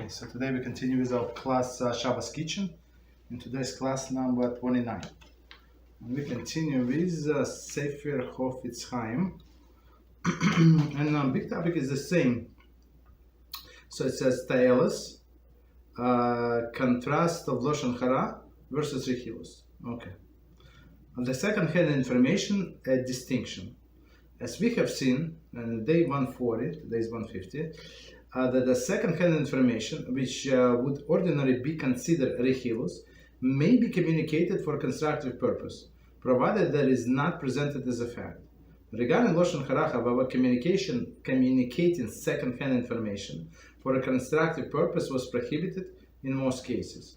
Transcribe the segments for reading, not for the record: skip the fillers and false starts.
Okay, so today we continue with our class Shabbos Kitchen. In today's class number 29. And we continue with Sefer Chofetz Chaim. And the big topic is the same. So it says Taelis, contrast of Lashon Hara versus Rechilus. Okay. On the second-hand information, a distinction. As we have seen on day 140, today is 150, that the second-hand information, which would ordinarily be considered rechilus, may be communicated for constructive purpose, provided that it is not presented as a fact. Regarding Lashon Hara, however, communicating second-hand information for a constructive purpose was prohibited in most cases.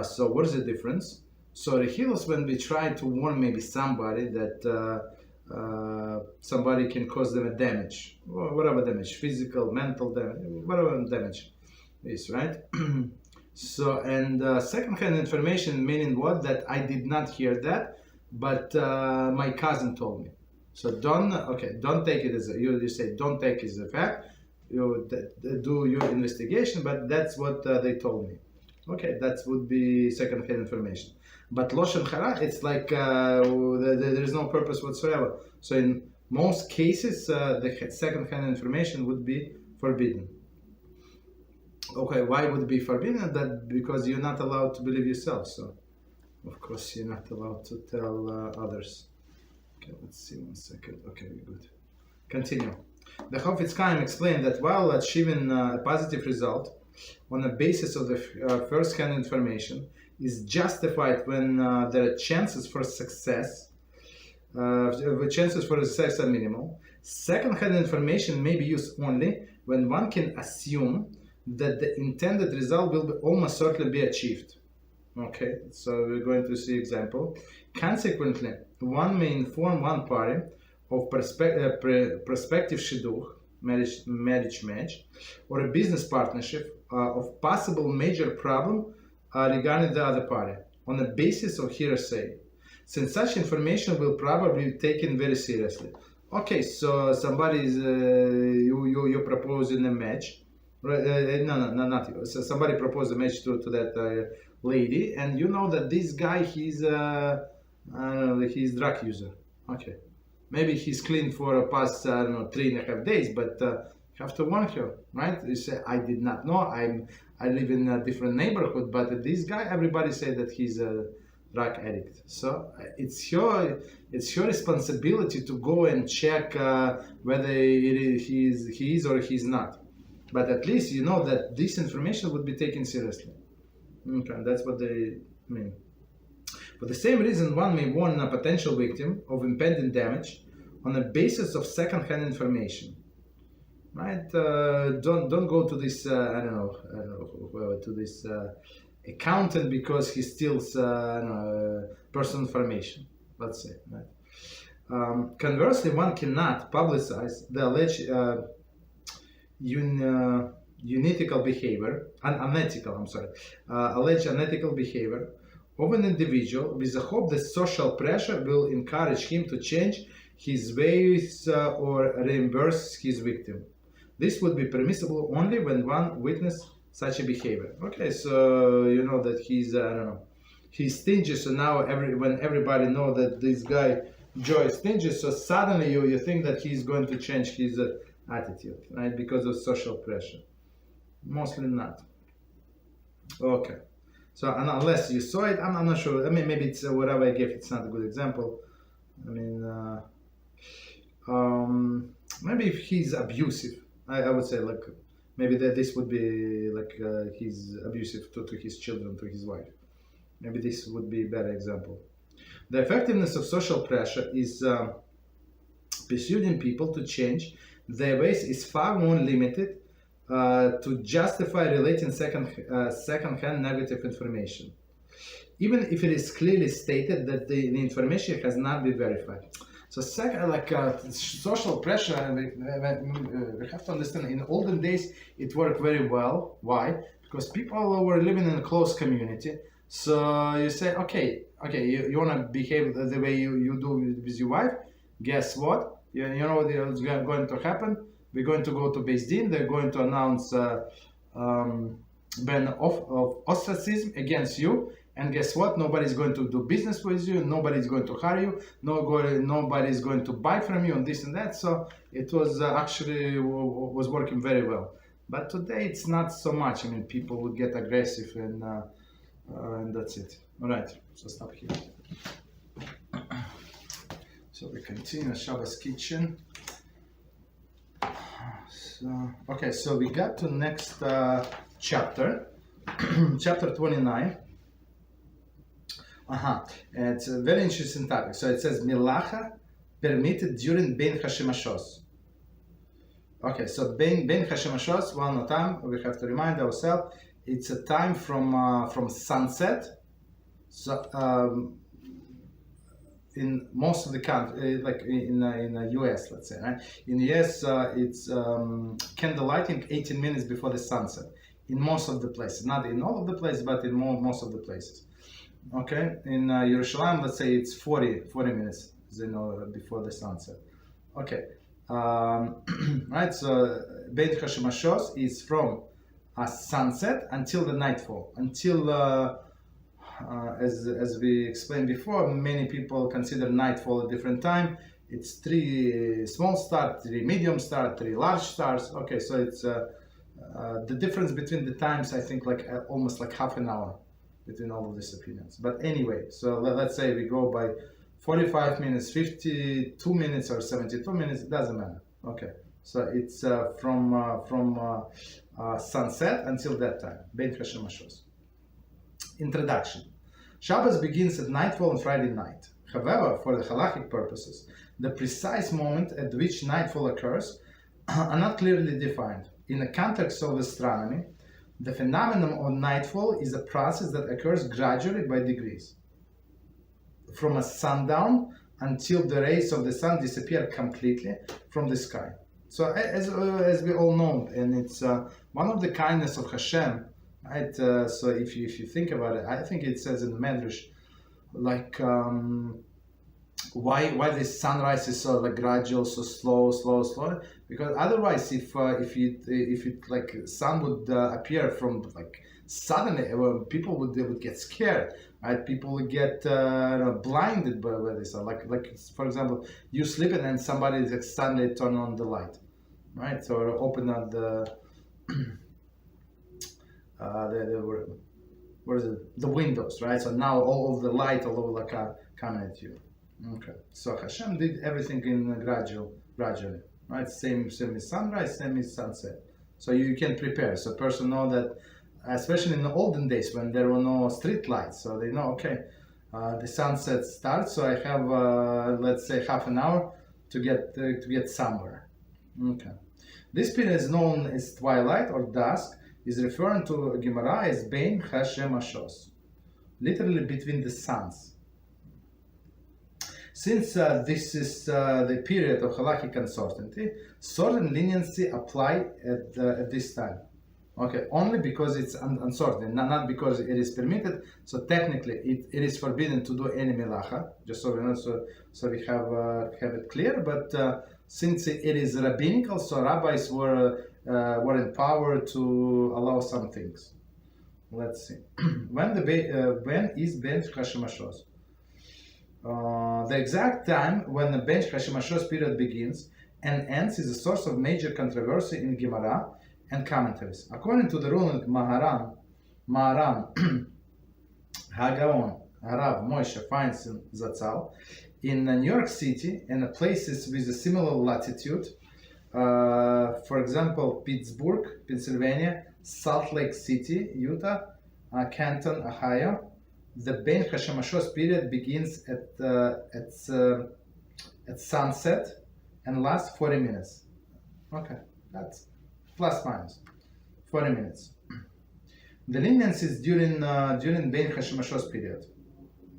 So what is the difference? So rechilus, when we try to warn maybe somebody that somebody can cause them a damage, or whatever damage, physical, mental damage, whatever damage is, right? So, and second-hand information meaning what? That I did not hear that, but my cousin told me. So don't take it as a, you say don't take it as a fact. You do your investigation, but that's what they told me. Okay, that would be second-hand information. But Lashon Hara, it's like there is no purpose whatsoever. So in most cases, the second-hand information would be forbidden. Okay, why would it be forbidden? That because you're not allowed to believe yourself. So, of course, you're not allowed to tell others. Okay, let's see 1 second. Okay, good. Continue. The Chofetz Chaim explained that while achieving a positive result on the basis of the first-hand information is justified when there are chances for success, chances for success are minimal. Second-hand information may be used only when one can assume that the intended result will almost certainly be achieved. Okay, so we're going to see example. Consequently, one may inform one party of prospective shidduch, marriage match, or a business partnership of possible major problem regarding the other party on the basis of hearsay, since such information will probably be taken very seriously. Okay, so somebody is you're proposing a match, right? No, not you. So somebody proposed a match to that lady, and you know that this guy he's drug user. Okay, maybe he's clean for a past 3.5 days, but you have to warn her, right? You say, I did not know. I live in a different neighborhood, but this guy, everybody say that he's a drug addict. So it's your responsibility to go and check whether he is or he's not. But at least you know that this information would be taken seriously. Okay, that's what they mean. For the same reason, one may warn a potential victim of impending damage on the basis of second-hand information. Right? Don't go to this to this accountant because he steals personal information. Let's say. Right? Conversely, one cannot publicize the alleged alleged unethical behavior of an individual with the hope that social pressure will encourage him to change his ways or reimburse his victim. This would be permissible only when one witnessed such a behavior. Okay, so you know that he's stingy. So now when everybody knows that this guy Joe is stingy, so suddenly you think that he's going to change his attitude, right? Because of social pressure. Mostly not. Okay. So unless you saw it, I'm not sure. I mean, maybe it's whatever I gave. It's not a good example. I mean, maybe if he's abusive. I would say like maybe that this would be like he's abusive to his children, to his wife. Maybe this would be a better example. The effectiveness of social pressure is persuading people to change their ways is far more limited to justify relating second-hand negative information, even if it is clearly stated that the information has not been verified. So social pressure, we have to understand, in olden days, it worked very well. Why? Because people were living in a close community. So you say, okay, you want to behave the way you do with your wife. Guess what? You know what's going to happen? We're going to go to Beis Din. They're going to announce of ostracism against you. And guess what? Nobody's going to do business with you. Nobody's going to hire you. Nobody's going to buy from you and this and that. So it was actually was working very well. But today it's not so much. I mean, people would get aggressive and that's it. All right. So stop here. So we continue Shabbos kitchen. So, okay. So we got to next chapter, chapter 29. It's a very interesting topic. So it says Melachah permitted during Bein HaShemashos. Okay, so Bein HaShemashos, one more time, we have to remind ourselves, it's a time from sunset. So in most of the country, like in the US, let's say, right? In the US, it's candle lighting 18 minutes before the sunset. In most of the places, not in all of the places, but in most of the places. Okay, in Jerusalem, let's say it's 40 minutes, before the sunset. Okay, right. So Bein HaShemashos is from sunset until the nightfall. Until, as we explained before, many people consider nightfall a different time. It's 3 small stars, 3 medium stars, 3 large stars. Okay, so it's the difference between the times, I think, like almost like half an hour between all of these opinions. But anyway, so let's say we go by 45 minutes, 52 minutes, or 72 minutes, it doesn't matter. Okay, so it's from sunset until that time, Bein HaShemashos. Introduction. Shabbos begins at nightfall on Friday night. However, for the halachic purposes, the precise moment at which nightfall occurs are not clearly defined. In the context of astronomy, the phenomenon of nightfall is a process that occurs gradually by degrees, from a sundown until the rays of the sun disappear completely from the sky. So as we all know, and it's one of the kindness of HaShem, right? So if you think about it, I think it says in the Medrash, like why the sunrise is so like gradual, so slow, because otherwise if it like sun would appear from like suddenly, people would get scared, right? People would get blinded by this. Like for example, you sleeping and somebody like suddenly turn on the light, right? So open up the the windows, right? So now all of the light all over like coming at you. Okay, so HaShem did everything in gradually, right? Same is sunrise, same is sunset. So you can prepare. So person know that, especially in the olden days when there were no street lights, so they know, okay, the sunset starts, so I have let's say half an hour to get somewhere. Okay, this period is known as twilight or dusk, is referring to Gemara as Bein HaShemashos, literally between the suns. Since this is the period of halachic uncertainty, certain leniency apply at this time. Okay, only because it's uncertain, not because it is permitted. So technically, it is forbidden to do any melachah. Just so we know, so we have it clear. But since it is rabbinical, so rabbis were empowered to allow some things. Let's see. When is Bein HaShemashos? The exact time when the Bein HaShemashos period begins and ends is a source of major controversy in Gemara and commentaries. According to the ruling Maharam Hagaon, Harav Moshe Feinstein Zatzal, in New York City and places with a similar latitude, for example, Pittsburgh, Pennsylvania, Salt Lake City, Utah, Canton, Ohio, the Bein HaShemashos period begins at sunset and lasts 40 minutes. Okay, that's plus minus 40 minutes. The leniencies during Bein HaShemashos period.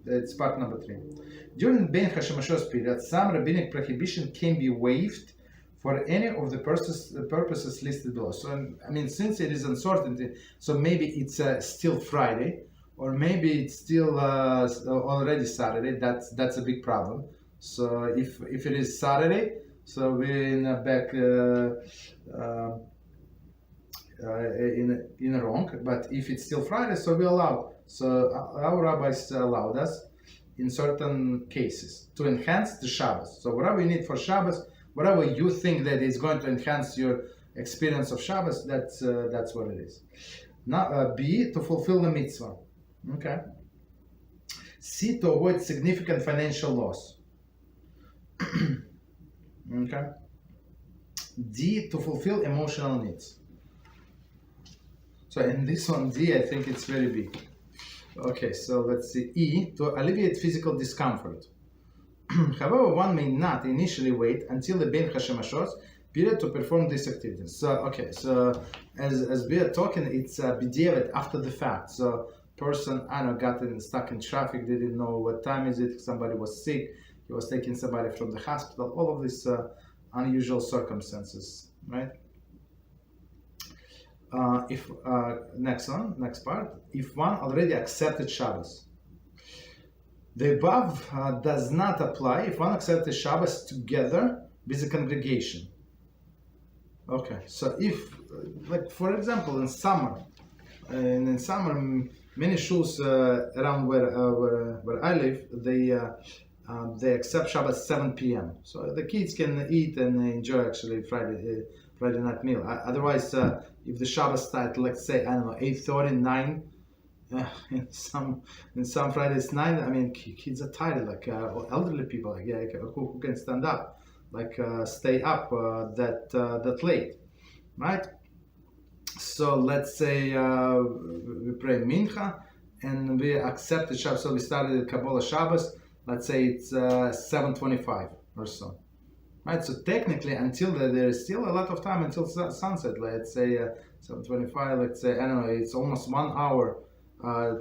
That's part number 3. During Bein HaShemashos period, some rabbinic prohibition can be waived for any of the purposes listed below. So, I mean, since it is uncertainty, so maybe it's still Friday, or maybe it's still already Saturday. That's a big problem. So if it is Saturday, so we're in back in a wrong, but if it's still Friday, so we allow. So our rabbis allowed us in certain cases to enhance the Shabbos. So whatever you need for Shabbos, whatever you think that is going to enhance your experience of Shabbos, that's what it is. Now, B, to fulfill the mitzvah. Okay. C, to avoid significant financial loss. Okay. D, to fulfill emotional needs. So in this one, D, I think it's very big. Okay, so let's see. E, to alleviate physical discomfort. However, one may not initially wait until the Bein HaShemashos period to perform these activities. So, okay, so as we are talking, it's b'diavad, after the fact. So, person, I don't know, got stuck in traffic, didn't know what time is it, somebody was sick, he was taking somebody from the hospital, all of these unusual circumstances, right? Next part, if one already accepted Shabbos. The above does not apply if one accepted Shabbos together with the congregation. Okay, so if, like for example, in summer, many shuls around where I live, they accept Shabbos 7 p.m. So the kids can eat and enjoy actually Friday night meal. Otherwise, if the Shabbos start, let's say, I don't know, 8:30, 9. In some Fridays 9. I mean, kids are tired, like elderly people, like who can stand up, like stay up that late, right? So let's say we pray Mincha and we accept the Shabbos. So we started at Kabbalah Shabbos. Let's say it's 7:25 or so, right? So technically, until there is still a lot of time until sunset. Let's say 7:25. Let's say, I don't know, it's almost 1 hour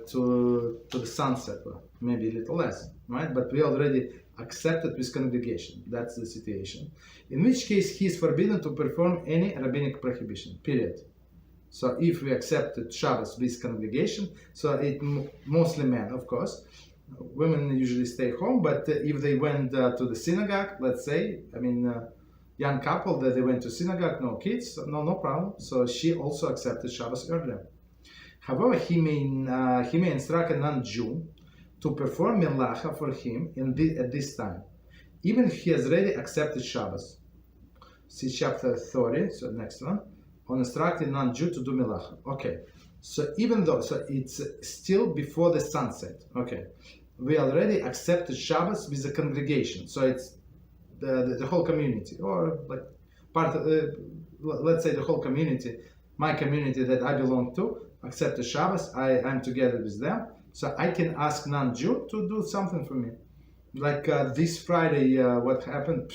to the sunset, maybe a little less, right? But we already accepted with congregation. That's the situation. In which case, he is forbidden to perform any rabbinic prohibition. Period. So if we accepted Shabbos with congregation, so it mostly men, of course. Women usually stay home, but if they went to the synagogue, let's say, I mean, young couple that they went to synagogue, no kids, no problem. So she also accepted Shabbos earlier. However, he may instruct a non-Jew to perform Melachah for him at this time, even if he has already accepted Shabbos. See chapter 30, so next one, on instructing non-Jew to do Melachah. Okay, so even though, so it's still before the sunset, okay, we already accepted Shabbos with the congregation, so it's the whole community, or like part of, let's say the whole community, my community that I belong to, accept the Shabbos, I'm together with them, so I can ask non-Jew to do something for me. Like this Friday, what happened?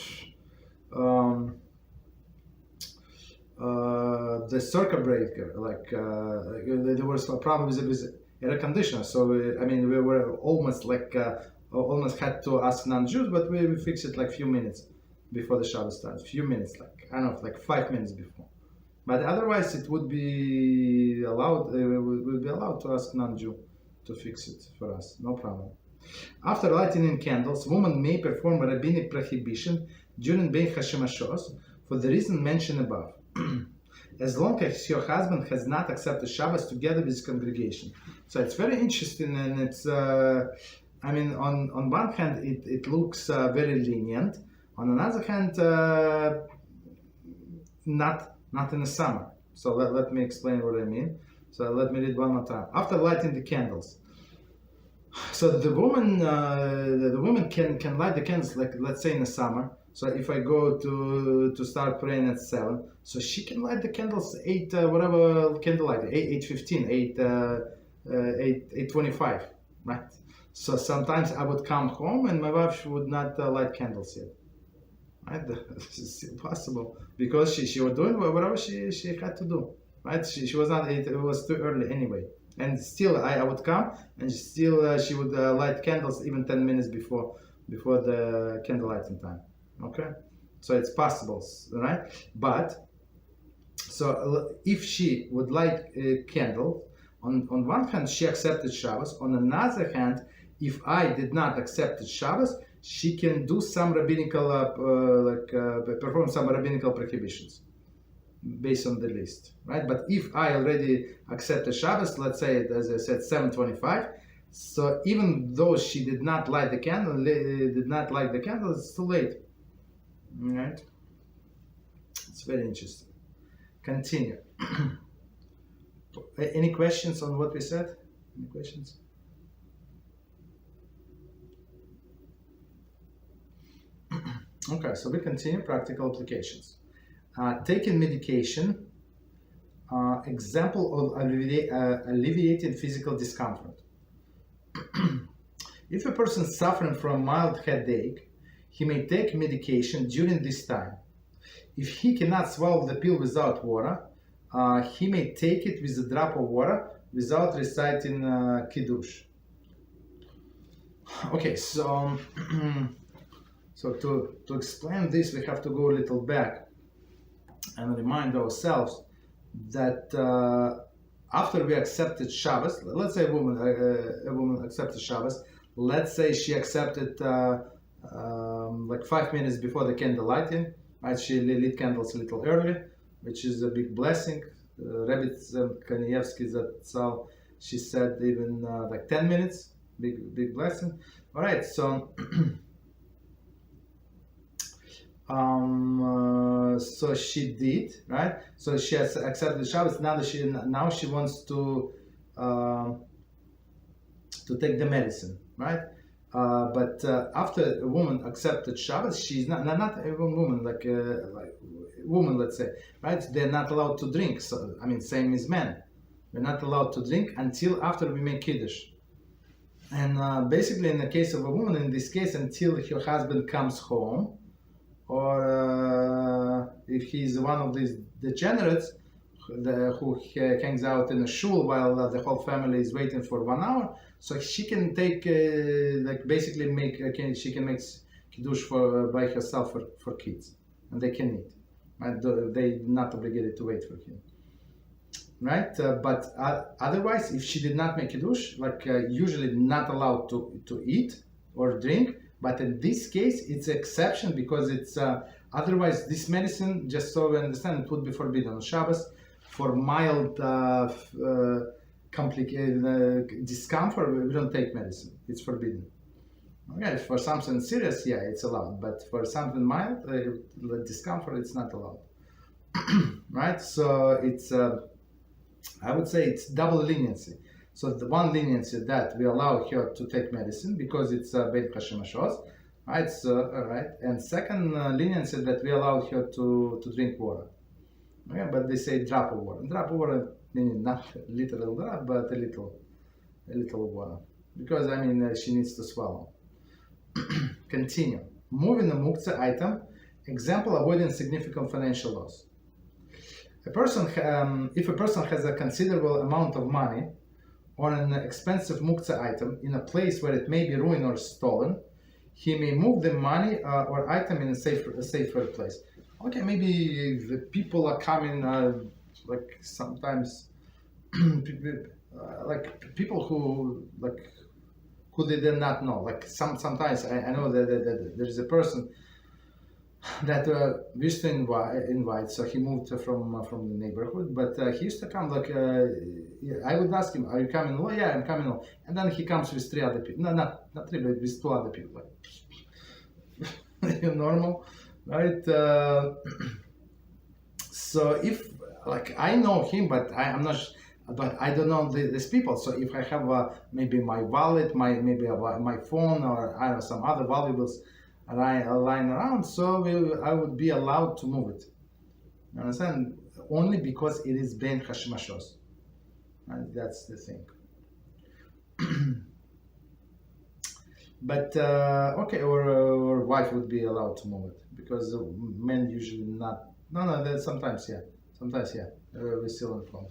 The circuit breaker, like there was a problem with air conditioner, so I mean we were almost like almost had to ask non-Jews, but we fixed it like few minutes before the Shabbos started. Few minutes, like I don't know, like 5 minutes before. But otherwise, it would be allowed. We would be allowed to ask non-Jew to fix it for us, no problem. After lighting in candles, woman may perform a rabbinic prohibition during Bein HaShemashos for the reason mentioned above, as long as your husband has not accepted Shabbos together with his congregation. So it's very interesting, and it's, I mean, on one hand, it looks very lenient. On another hand, not in the summer. So let me explain what I mean. So let me read one more time. After lighting the candles, so the woman can light the candles, like let's say in the summer. So if I go to start praying at 7, so she can light the candles 8 whatever candlelight, 8:15, 8:25, right? So sometimes I would come home and my wife would not light candles yet. Right? This is impossible because she was doing whatever she had to do. Right? She was not. It was too early anyway. And still, I would come and still she would light candles even 10 minutes before the candle lighting time. Okay, so it's possible, right? But so if she would light a candle, on one hand she accepted Shabbos. On another hand, if I did not accept Shabbos, she can do some rabbinical, perform some rabbinical prohibitions. based on the list, right? But if I already accepted Shabbos, let's say, as I said, 7:25, so even though she did not light the candle, it's too late, right? It's very interesting. Continue. Any questions on what we said? Any questions? Okay, so we continue practical applications. Taking medication, example of alleviating physical discomfort. If a person is suffering from mild headache, he may take medication during this time. If he cannot swallow the pill without water, he may take it with a drop of water without reciting Kiddush. Okay, so so to explain this, we have to go a little back and remind ourselves that after we accepted Shabbos, let's say a woman accepted Shabbos, let's say she accepted like 5 minutes before the candle lighting, right? She lit candles a little early, which is a big blessing. Rabbi Kanievsky, that's how she said, even like 10 minutes, big blessing. All right, so so she did, right? So she has accepted Shabbos. Now she wants to take the medicine, right? But after a woman accepted Shabbos, she's not a woman, like woman, let's say, right? They're not allowed to drink. So I mean, same as men. We're not allowed to drink until after we make Kiddush. And basically, in the case of a woman, in this case, until her husband comes home, or if he's one of these degenerates who hangs out in a shul while the whole family is waiting for 1 hour, so she can take like basically she can make kiddush by herself for kids, and they can eat. Right? They're not obligated to wait for him. Right? But otherwise, if she did not make kiddush, like usually not allowed to eat or drink. But in this case, it's an exception because it's otherwise this medicine, just so we understand, it would be forbidden on Shabbos for mild complicated discomfort. We don't take medicine; it's forbidden. Okay, for something serious, yeah, it's allowed. But for something mild, discomfort, it's not allowed. Right? So it's I would say it's double leniency. So the one leniency that we allow her to take medicine because it's Bein HaShemashos, right? So right, and second leniency that we allow her to drink water. Okay, but they say drop of water. Drop of water meaning not literal drop, but a little water, because I mean she needs to swallow. Continue. Moving a muktzah item. Example: avoiding significant financial loss. If a person has a considerable amount of money or an expensive muktzah item in a place where it may be ruined or stolen, he may move the money or item in a safer place. Okay, maybe the people are coming, like sometimes, like people who they did not know. Like sometimes I know that there is a person that we used to invite, so he moved from the neighborhood, but he used to come like I would ask him, "Are you coming?" "Oh, yeah, I'm coming." And then he comes with 3 other people. No, not 3, but with 2 other people. Like normal, right? So if like I know him, but I'm not. But I don't know these people. So if I have maybe my wallet, my phone, or I don't know, some other valuables lying around, so I would be allowed to move it. You understand? Only because it is Bein HaShemashos. And that's the thing. But okay, or wife would be allowed to move it, because men usually not. No. Sometimes yeah. We're still informed.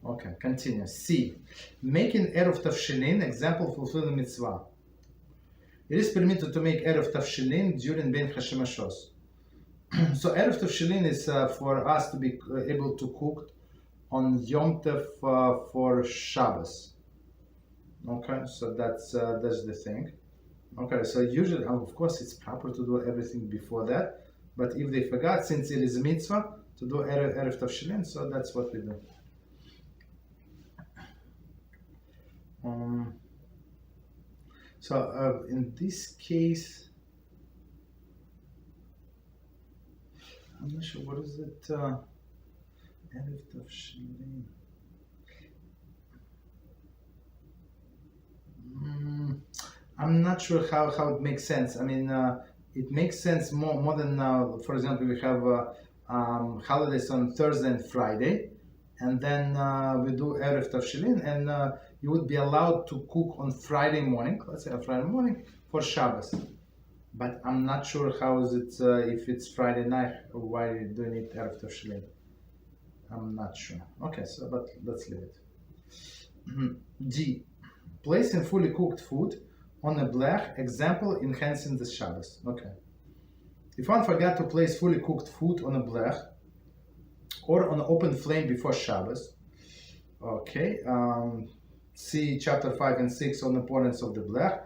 Okay, continue. C. Making Erev Tavshilin, example fulfilling mitzvah. It is permitted to make Erev Tavshilin during Bein HaShemashos. So Erev Tavshilin is for us to be able to cook on Yom Tov for Shabbos. Okay, so that's the thing. Okay, so usually, of course, it's proper to do everything before that, But if they forgot, since it is a mitzvah to do Erev Tavshilin, so that's what we do. So in this case, I'm not sure, what is it? Erev Tavshilin. I'm not sure how it makes sense. I mean, it makes sense more than, for example, we have holidays on Thursday and Friday, and then we do Erev Tavshilin, and you would be allowed to cook on Friday morning, let's say on Friday morning, for Shabbos. But I'm not sure how is it, if it's Friday night, or why you do need Erev Tavshilin. I'm not sure. Okay, so but let's leave it. D. Placing fully cooked food on a blech, example, enhancing the Shabbos. Okay. If one forgot to place fully cooked food on a blech or on an open flame before Shabbos, okay, see chapter 5 and 6 on the importance of the blech.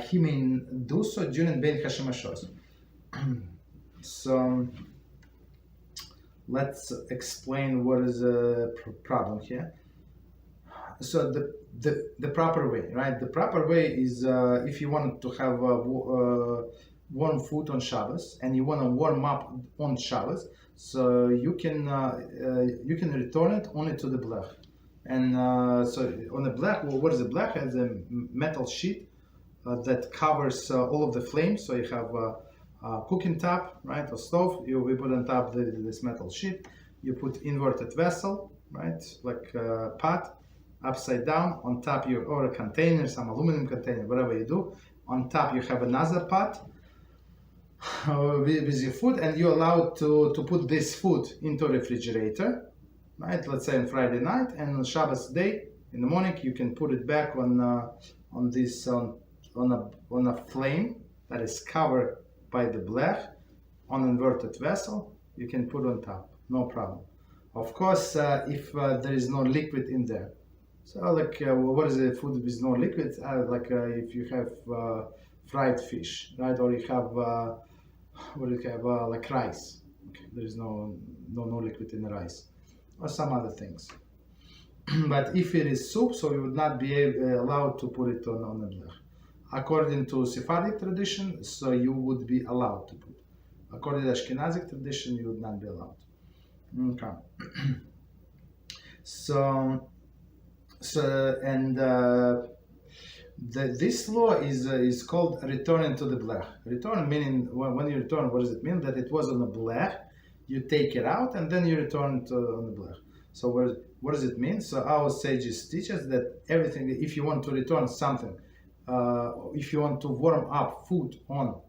He may do so during Bein HaShemashos. So let's explain what is the problem here. So the proper way, right? The proper way is if you want to have warm food on Shabbos and you want to warm up on Shabbos, so you can return it only to the blech. And so on the blech, well, what is the blech? It's a metal sheet that covers all of the flames. So you have a cooking top, right, or stove. We put on top this metal sheet. You put inverted vessel, right, like a pot, upside down. On top or a container, some aluminum container, whatever you do. On top you have another pot with your food, and you're allowed to put this food into a refrigerator, right? Let's say on Friday night, and on Shabbos day in the morning you can put it back on a flame that is covered by the blech on inverted vessel. You can put on top, no problem. Of course, if there is no liquid in there. So like, what is the food with no liquid? If you have fried fish, right? Or you have, what do you have, like rice. Okay. There is no liquid in the rice. Or some other things. But if it is soup, so you would not be allowed to put it on the blech. According to Sephardic tradition, so you would be allowed to put. According to Ashkenazic tradition, you would not be allowed. Okay. This law is called returning to the blech. Return meaning, when you return, what does it mean? That it was on the blech, you take it out, and then you return it on the blech. So what does it mean? So our sages teach us that everything, if you want to return something, if you want to warm up food on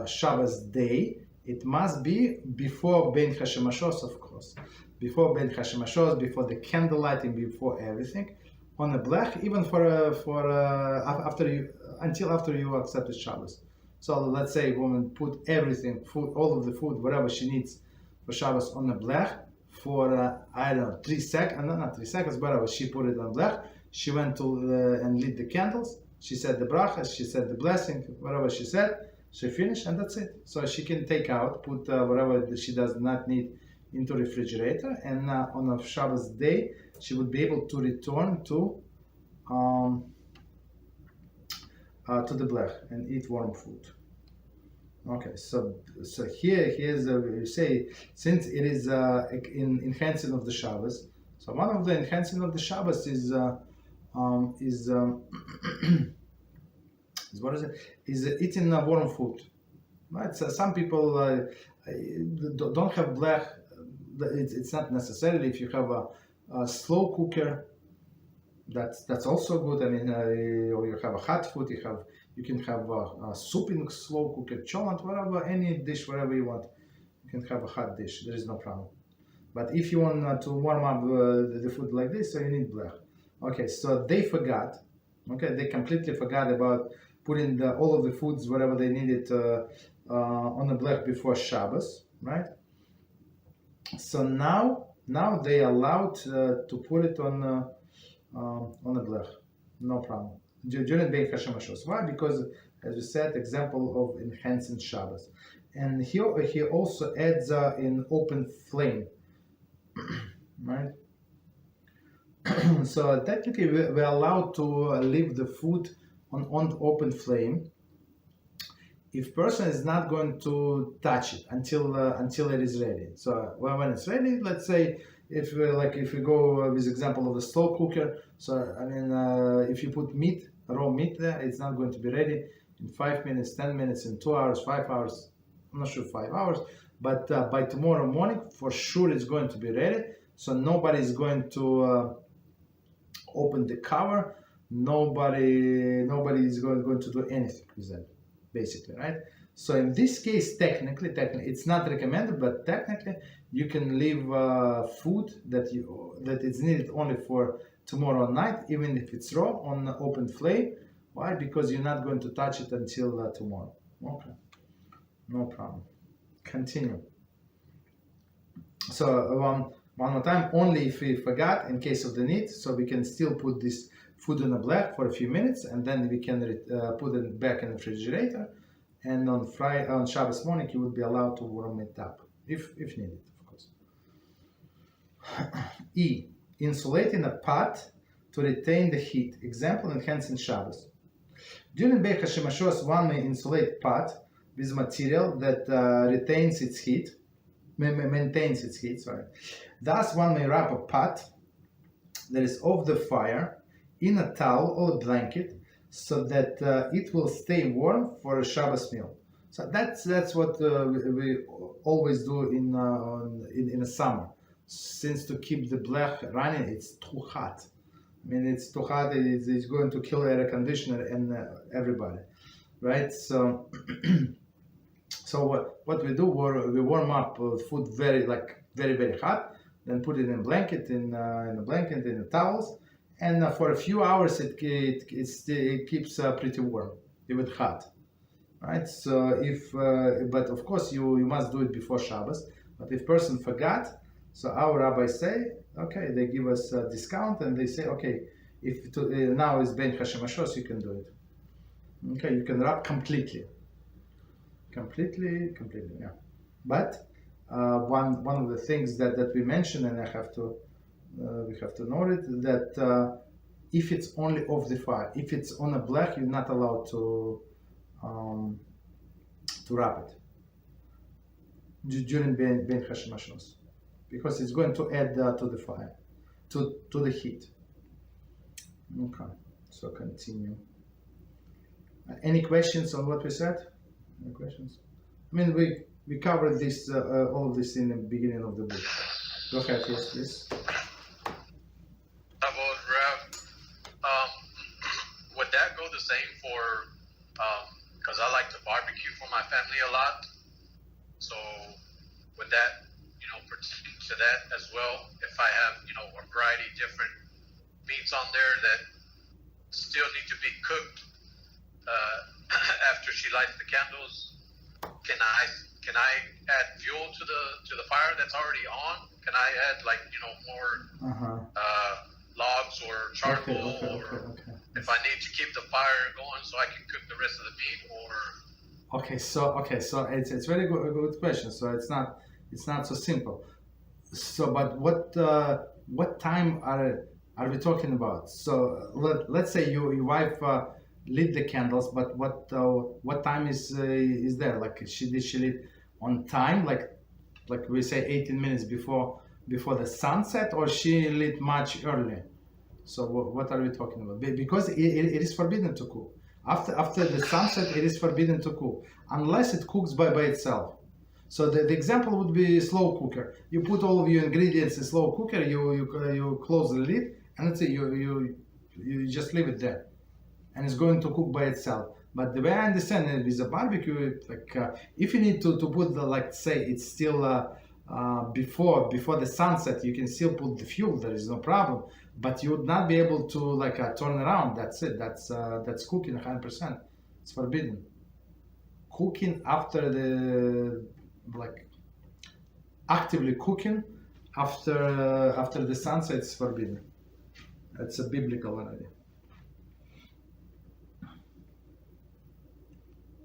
Shabbos day, it must be before Bein HaShemashos, of course. Before Bein HaShemashos, before the candle lighting, before everything, on a blech, even until after you accepted Shabbos. So let's say a woman put everything, food, all of the food, whatever she needs for Shabbos on a blech for I don't know, 3 seconds, not 3 seconds, whatever. She put it on blech. She went to and lit the candles. She said the brachas, she said the blessing, whatever she said. She finished, and that's it. So she can take out, put whatever she does not need into refrigerator, and on a Shabbos day, she would be able to return to the blech and eat warm food. Okay, so here's we say, since it is in enhancing of the Shabbos. So one of the enhancing of the Shabbos is what is it? Is eating warm food, right? So some people don't have blech. It's not necessarily. If you have a slow cooker, that's also good. I mean, or you have a hot food. You can have a soup in slow cooker, cholent, whatever, any dish, whatever you want. You can have a hot dish. There is no problem. But if you want to warm up the food like this, so you need blech. Okay, so they forgot. Okay, they completely forgot about putting all of the foods, whatever they needed, on the blech before Shabbos, right? So now they allowed to put it on the blech, no problem. During Bein HaShemashos. Why? Because, as we said, example of enhancing Shabbos. And he also adds in open flame, right? So technically we're allowed to leave the food on open flame if person is not going to touch it until it is ready. So when it's ready, let's say if we go with example of the slow cooker, so I mean if you put raw meat there, it's not going to be ready in 5 minutes, 10 minutes, in 2 hours, 5 hours. I'm not sure 5 hours, but by tomorrow morning for sure it's going to be ready. So nobody is going to open the cover. Nobody is going to do anything with that, basically, right? So in this case, technically, it's not recommended, but technically, you can leave food that is needed only for tomorrow night, even if it's raw, on open flame. Why? Because you're not going to touch it until tomorrow. Okay, no problem. Continue. So one more time, only if we forgot, in case of the need, so we can still put this food in a black for a few minutes, and then we can put it back in the refrigerator. And on Shabbos morning, you would be allowed to warm it up, if needed, of course. E. Insulating a pot to retain the heat. Example enhancing Shabbos. During Bein HaShemashos, one may insulate pot with material that retains its heat, maintains its heat, sorry. Thus, one may wrap a pot that is off the fire in a towel or a blanket so that it will stay warm for a Shabbos meal. So that's what we always do in the summer. Since to keep the blech running, it's too hot. I mean, it's too hot. It's going to kill air conditioner and everybody, right? So, so what we do, we warm up food very very hot, then put it in a blanket, in the towels, and for a few hours it keeps pretty warm, even hot, right? So but of course you must do it before Shabbos. But if person forgot, so our rabbis say, okay, they give us a discount and they say, okay, if now is Bein HaShemashos, you can do it. Okay, you can wrap completely, yeah. But one of the things that we mentioned, and we have to note it, that if it's only off the fire, if it's on a black, you're not allowed to wrap it during Bein HaShemashos, because it's going to add to the fire, to the heat. Okay, so continue. Any questions on what we said? Any questions? I mean, we covered this all of this in the beginning of the book. Go ahead, yes, please. About Rev, would that go the same for? Because I like to barbecue for my family a lot. So would that, pertain to that as well? If I have, a variety of different meats on there that still need to be cooked after she lights the candles, can I add fuel to the fire that's already on? Can I add more logs or charcoal, or if I need to keep the fire going so I can cook the rest of the meat, or? So it's very good question. So it's not so simple. So but what time are we talking about? So let's say your wife lit the candles, but what time is there? Like did she lit on time, like we say 18 minutes before the sunset, or she lit much earlier? So what are we talking about? Because it is forbidden to cook after the sunset. It is forbidden to cook unless it cooks by itself. So the example would be slow cooker. You put all of your ingredients in slow cooker. You close the lid, and let's say you just leave it there, and it's going to cook by itself. But the way I understand it with a barbecue, if you need to put say it's still before the sunset, you can still put the fuel. There is no problem. But you would not be able to turn around. That's it. That's cooking 100%. It's forbidden. Cooking after the actively cooking after the sunset is forbidden. That's a biblical already.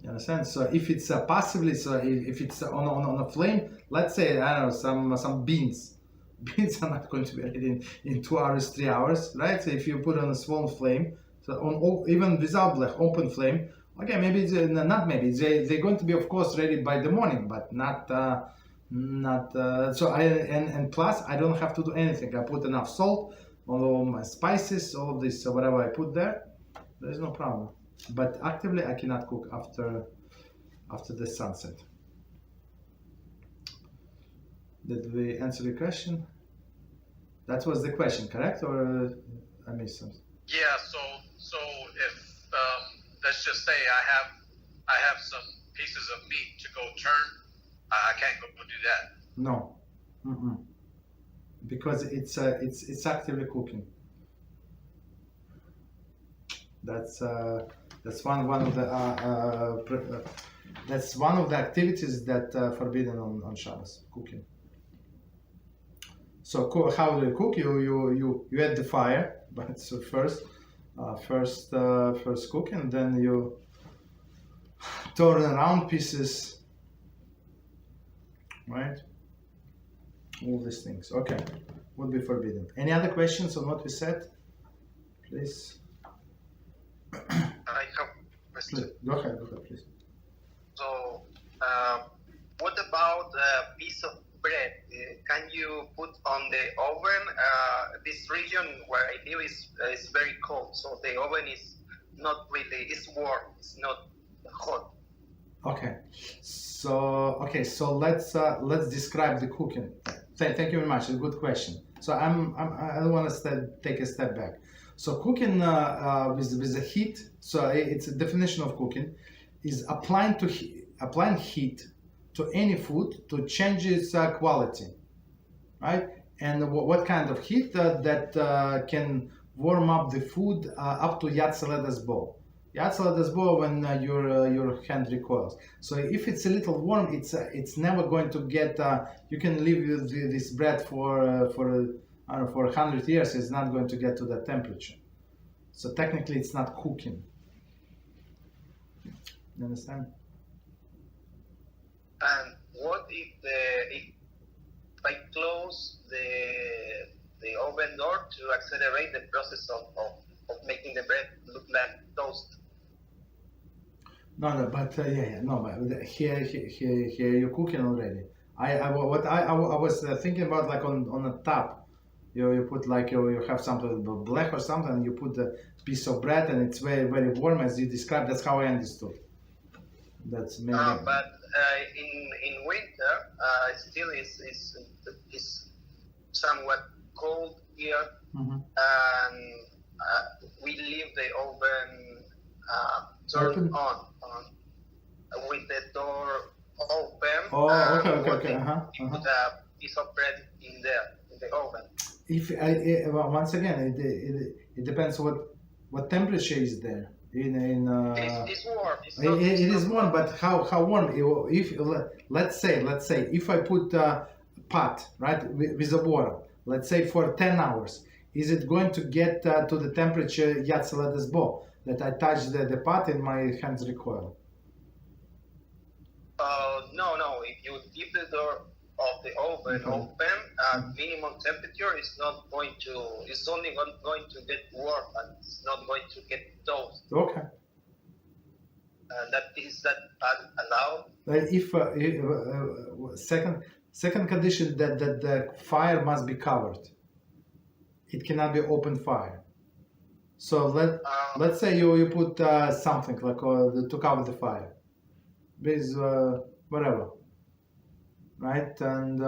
You understand? So if it's possibly, so if it's on a flame, let's say, I don't know, some beans. Beans are not going to be ready in 2 hours, 3 hours, right? So if you put on a small flame, so on even without like open flame, okay, maybe it's, not maybe they're going to be of course ready by the morning, but not so I and plus I don't have to do anything. I put enough salt, all my spices, all of this, so whatever I put there is no problem. But actively I cannot cook after the sunset. Did we answer the question? That was the question, correct? Or I missed something? Yeah. So if let's just say I have some pieces of meat to go turn, I can't go do that. No, because it's actively cooking. That's one of the that's one of the activities that forbidden on Shabbos, cooking. So how do you cook? You add the fire, but so first cook, and then you turn around pieces, right? All these things. Okay, would be forbidden. Any other questions on what we said? Please. I have a question. Go ahead, please. So, what about a piece of bread? Can you put on the oven? This region where I live is very cold, so the oven is not really, it's warm, it's not hot. Okay, so let's describe the cooking. Thank you very much. A good question. So I don't want to take a step back. So cooking with the heat. So it's a definition of cooking is applying heat to any food to change its quality, right? And what kind of heat that can warm up the food up to Yatzaled's bow. Yatzaled's bow when your hand recoils. So if it's a little warm, it's never going to get. You can leave this bread for 100 years. It's not going to get to that temperature. So technically, it's not cooking. You understand? And what if I close the oven door to accelerate the process of making the bread look like toast? No, but but here you're cooking already. I was thinking about like on a top, you put like you have something black or something, and you put a piece of bread, and it's very very warm as you described. That's how I understood. That's maybe. But in winter, still is somewhat cold here, and we leave the oven turned on with the door open. Oh, okay. You put a piece of bread in there in the oven. If once again, it depends what temperature is there. It's warm. It is warm, but how warm? If let's say if I put a pot right with the water, let's say for 10 hours, is it going to get to the temperature Yatzaled's bow that I touch the pot and my hands recoil? No. If you keep the door of the oven open, minimum temperature is not going to. It's only going to get warm, and it's not going to get toast. Okay. That allowed? If second condition that the fire must be covered. It cannot be open fire. So let's say you put something like to cover the fire, with whatever, right? And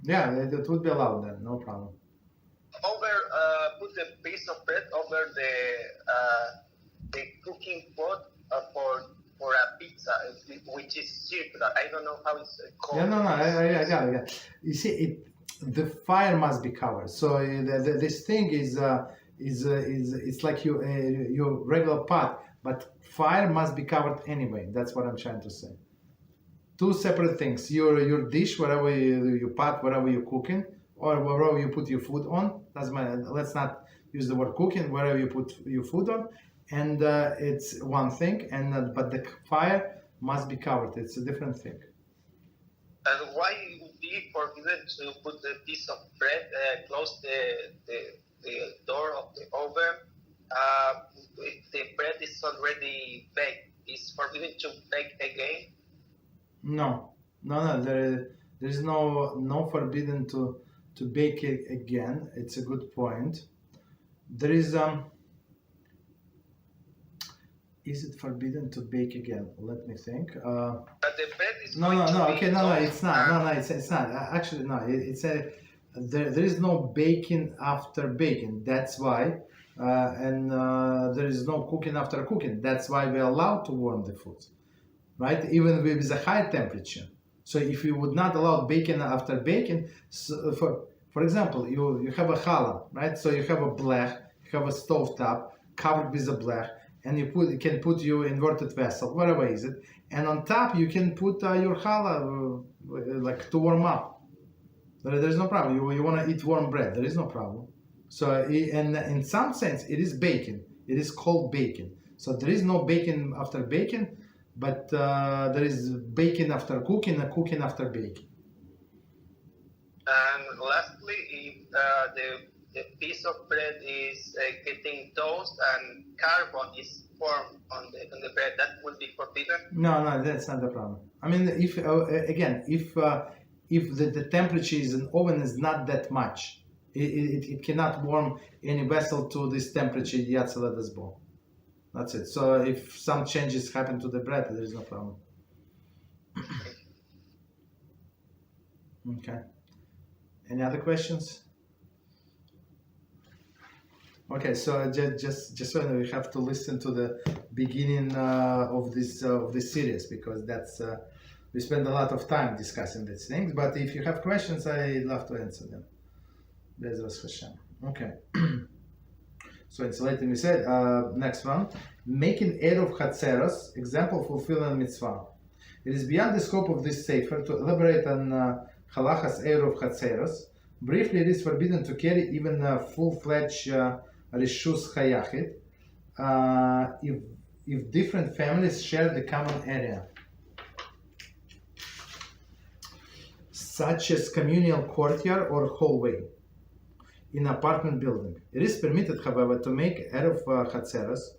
it would be allowed then, no problem. Put a piece of bread over the cooking pot for a pizza, which is circular. I don't know how it's called. I got it. You see, the fire must be covered. So this thing is it's like your regular pot, but fire must be covered anyway. That's what I'm trying to say. Two separate things. Your dish, whatever you pot, whatever you're cooking, or wherever you put your food on. Let's not use the word cooking. Wherever you put your food on, and it's one thing. And but the fire must be covered. It's a different thing. And why would it be forbidden to put a piece of bread close the door of the oven? If the bread is already baked, is forbidden to bake again? No. There is no forbidden to bake it again. It's a good point. There is Is it forbidden to bake again? Let me think. But the bread is No, it's not. It's not. Actually, no. There is no baking after baking. That's why, and there is no cooking after cooking. That's why we're allowed to warm the food, right? Even with a high temperature. So if you would not allow baking after baking, so for example, you have a challah, right? So you have a blech, you have a stove top covered with a blech, and you can put your inverted vessel, whatever is it, and on top you can put your challah like to warm up. There's no problem. You want to eat warm bread, there is no problem. So and in some sense it is baking. It is called baking. So there is no baking after baking, but there is baking after cooking and cooking after baking. And lastly, if the piece of bread is getting toast and carbon is formed on the bread, that will be forbidden? No, that's not the problem. I mean, if the temperature in the oven is not that much, it cannot warm any vessel to this temperature. That's it. So if some changes happen to the bread, there is no problem. Okay. Any other questions? Okay, so just so you know, we have to listen to the beginning of this series, because that's we spend a lot of time discussing these things. But if you have questions, I'd love to answer them. Beezrat HaShem. Okay. So it's later we said, next one, making Eruv Chatzeiros, example fulfilling mitzvah. It is beyond the scope of this Sefer to elaborate on Halachos Eruv Chatzeiros. Briefly, it is forbidden to carry even a full-fledged Rishus Hayachid if different families share the common area, such as communal courtyard or hallway in apartment building. It is permitted, however, to make Eruv Chatzeiros,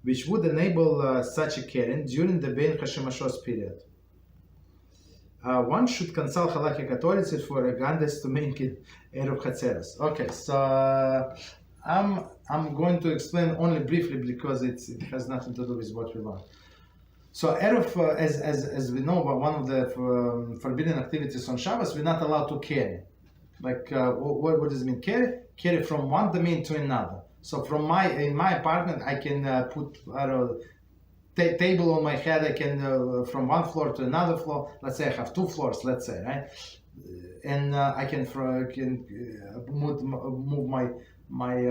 which would enable such a carrying during the Bein HaShemashos period. One should consult halakhic authorities for a guidance to make it Eruv Chatzeiros. Okay, so I'm going to explain only briefly because it has nothing to do with what we want. So Eruv, as we know, one of the forbidden activities on Shabbos, we're not allowed to carry. Like what does it mean? Carry from one domain to another. So in my apartment, I can put table on my head. I can from one floor to another floor. Let's say I have 2 floors. Let's say, right? And I can move my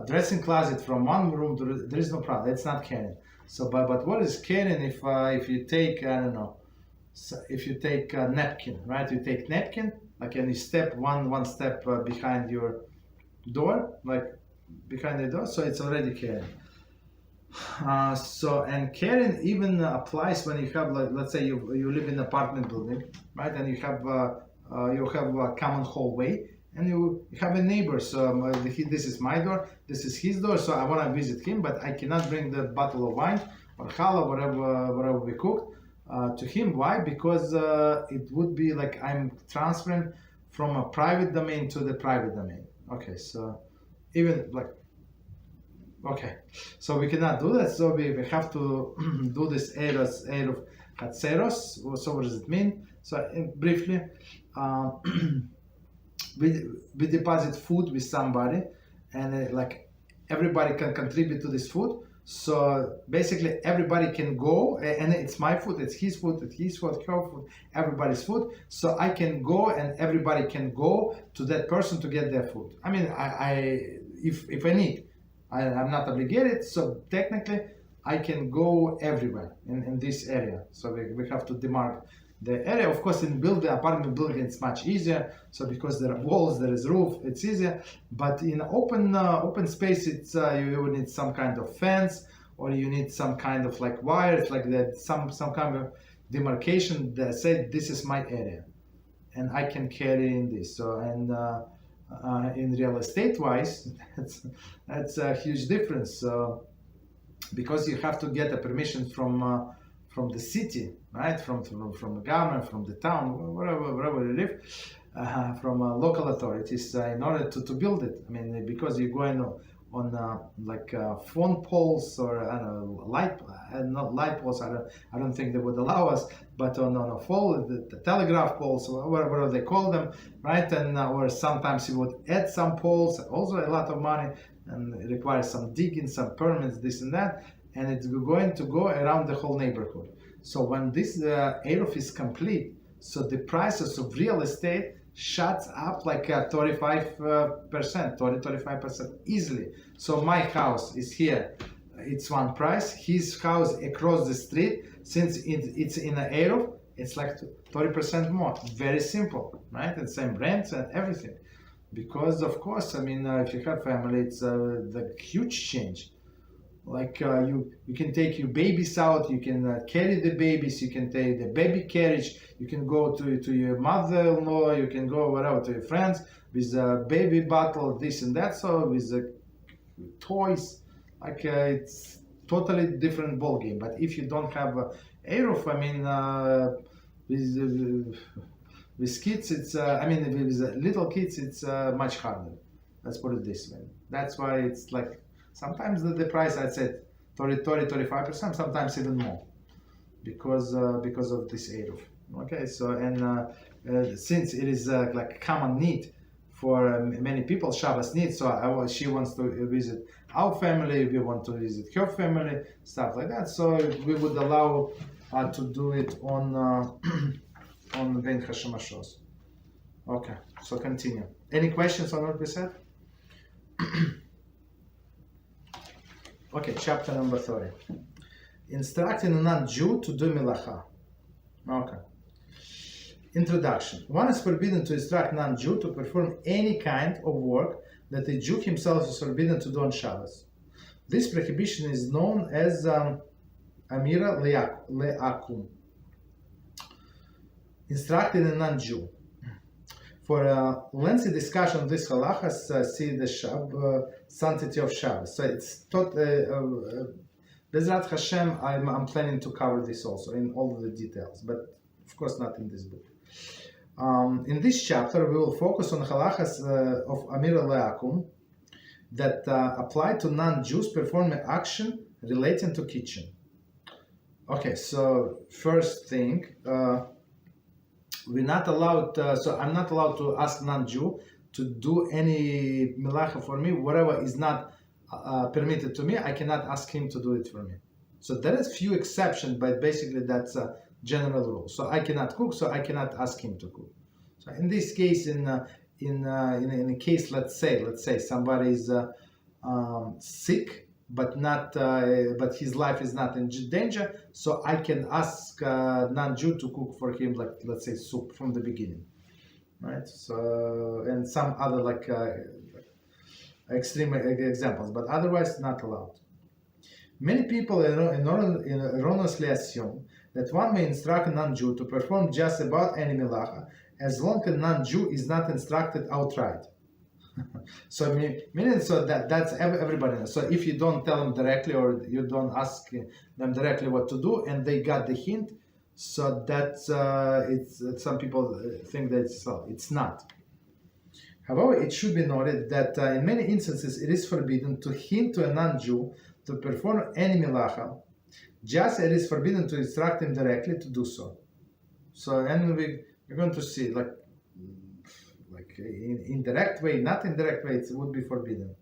dressing closet from one room to. There is no problem. It's not carrying. So, but what is carrying if you take if you take a napkin, right? You take napkin. Like, and you step one step behind your door, like behind the door, so it's already carrying. And carrying even applies when you have, like, let's say you live in an apartment building, right? And you have a common hallway, and you have a neighbor. So this is my door, this is his door. So I want to visit him, but I cannot bring the bottle of wine or challah, whatever we cooked. To him. Why? Because it would be like I'm transferring from a private domain to the private domain. Okay, so even like, okay, so we cannot do that. So we have to do this Eruv Chatzeiros. So what does it mean? So briefly, we deposit food with somebody, and like everybody can contribute to this food. So basically everybody can go, and it's my food, it's his food, her food, everybody's food. So I can go and everybody can go to that person to get their food. I mean, if I need, I'm not obligated. So technically I can go everywhere in this area. So we have to demark the area. Of course, in the apartment building, it's much easier. So because there are walls, there is roof, it's easier. But in open space, it's you would need some kind of fence, or you need some kind of like wires, like that, some kind of demarcation that said this is my area, and I can carry in this. So and in real estate wise, that's a huge difference. Because you have to get a permission from the city, right? From the government, from the town, wherever you live, from local authorities in order to build it. I mean, because you're going on phone poles or I don't know, not light poles. I don't think they would allow us, but on a pole, the telegraph poles, or whatever they call them, right? And or sometimes you would add some poles, also a lot of money, and it requires some digging, some permits, this and that, and it's going to go around the whole neighborhood. So when this Eruv is complete, so the prices of real estate shuts up like 35% easily. So my house is here, it's one price. His house across the street, since it's in an Eruv, it's like 30% more. Very simple, right? And same rents and everything. Because of course, I mean, if you have family, it's the huge change. Like you can take your babies out, you can carry the babies, you can take the baby carriage, you can go to your mother-in-law, you can go wherever to your friends with a baby bottle, this and that. So with toys, like it's totally different ball game. But if you don't have Eruv, I mean, with kids, it's with little kids, it's much harder. Let's put it this way. That's why it's like sometimes the price, I'd say 35%, sometimes even more, because of this Eruv. Okay, so and since it is like common need for many people, Shabbos need. So she wants to visit our family, we want to visit her family, stuff like that. So we would allow to do it on Bein HaShemashos. Okay, so continue. Any questions on what we said? Okay, chapter number 30. Instructing a non-Jew to do Melachah. Okay. Introduction. One is forbidden to instruct non-Jew to perform any kind of work that a Jew himself is forbidden to do on Shabbos. This prohibition is known as Amira Le'akum. Instructing a non-Jew. For a lengthy discussion of this Halachos, see the sanctity of Shabbos. So it's Beezrat HaShem, I'm planning to cover this also in all of the details, but of course not in this book. In this chapter, we will focus on Halachos of Amira Le'akum that apply to non-Jews performing action relating to kitchen. Okay, so first thing, we're not allowed, so I'm not allowed to ask non-Jew to do any melacha for me. Whatever is not permitted to me, I cannot ask him to do it for me. So there is few exceptions, but basically that's a general rule. So I cannot cook, so I cannot ask him to cook. So in this case, in a case, let's say somebody is sick, but but his life is not in danger, so I can ask non-Jew to cook for him, like let's say soup from the beginning, right? So and some other like extreme examples, but otherwise not allowed. Many people erroneously assume that one may instruct a non-Jew to perform just about any melacha as long as a non-Jew is not instructed outright. So meaning, so that's everybody knows. So if you don't tell them directly, or you don't ask them directly what to do, and they got the hint, so that's it's some people think that it's not. However, it should be noted that in many instances it is forbidden to hint to a non-Jew to perform any melacha, just as it is forbidden to instruct him directly to do so. So, and we're going to see like in indirect way, not indirect way, it would be forbidden.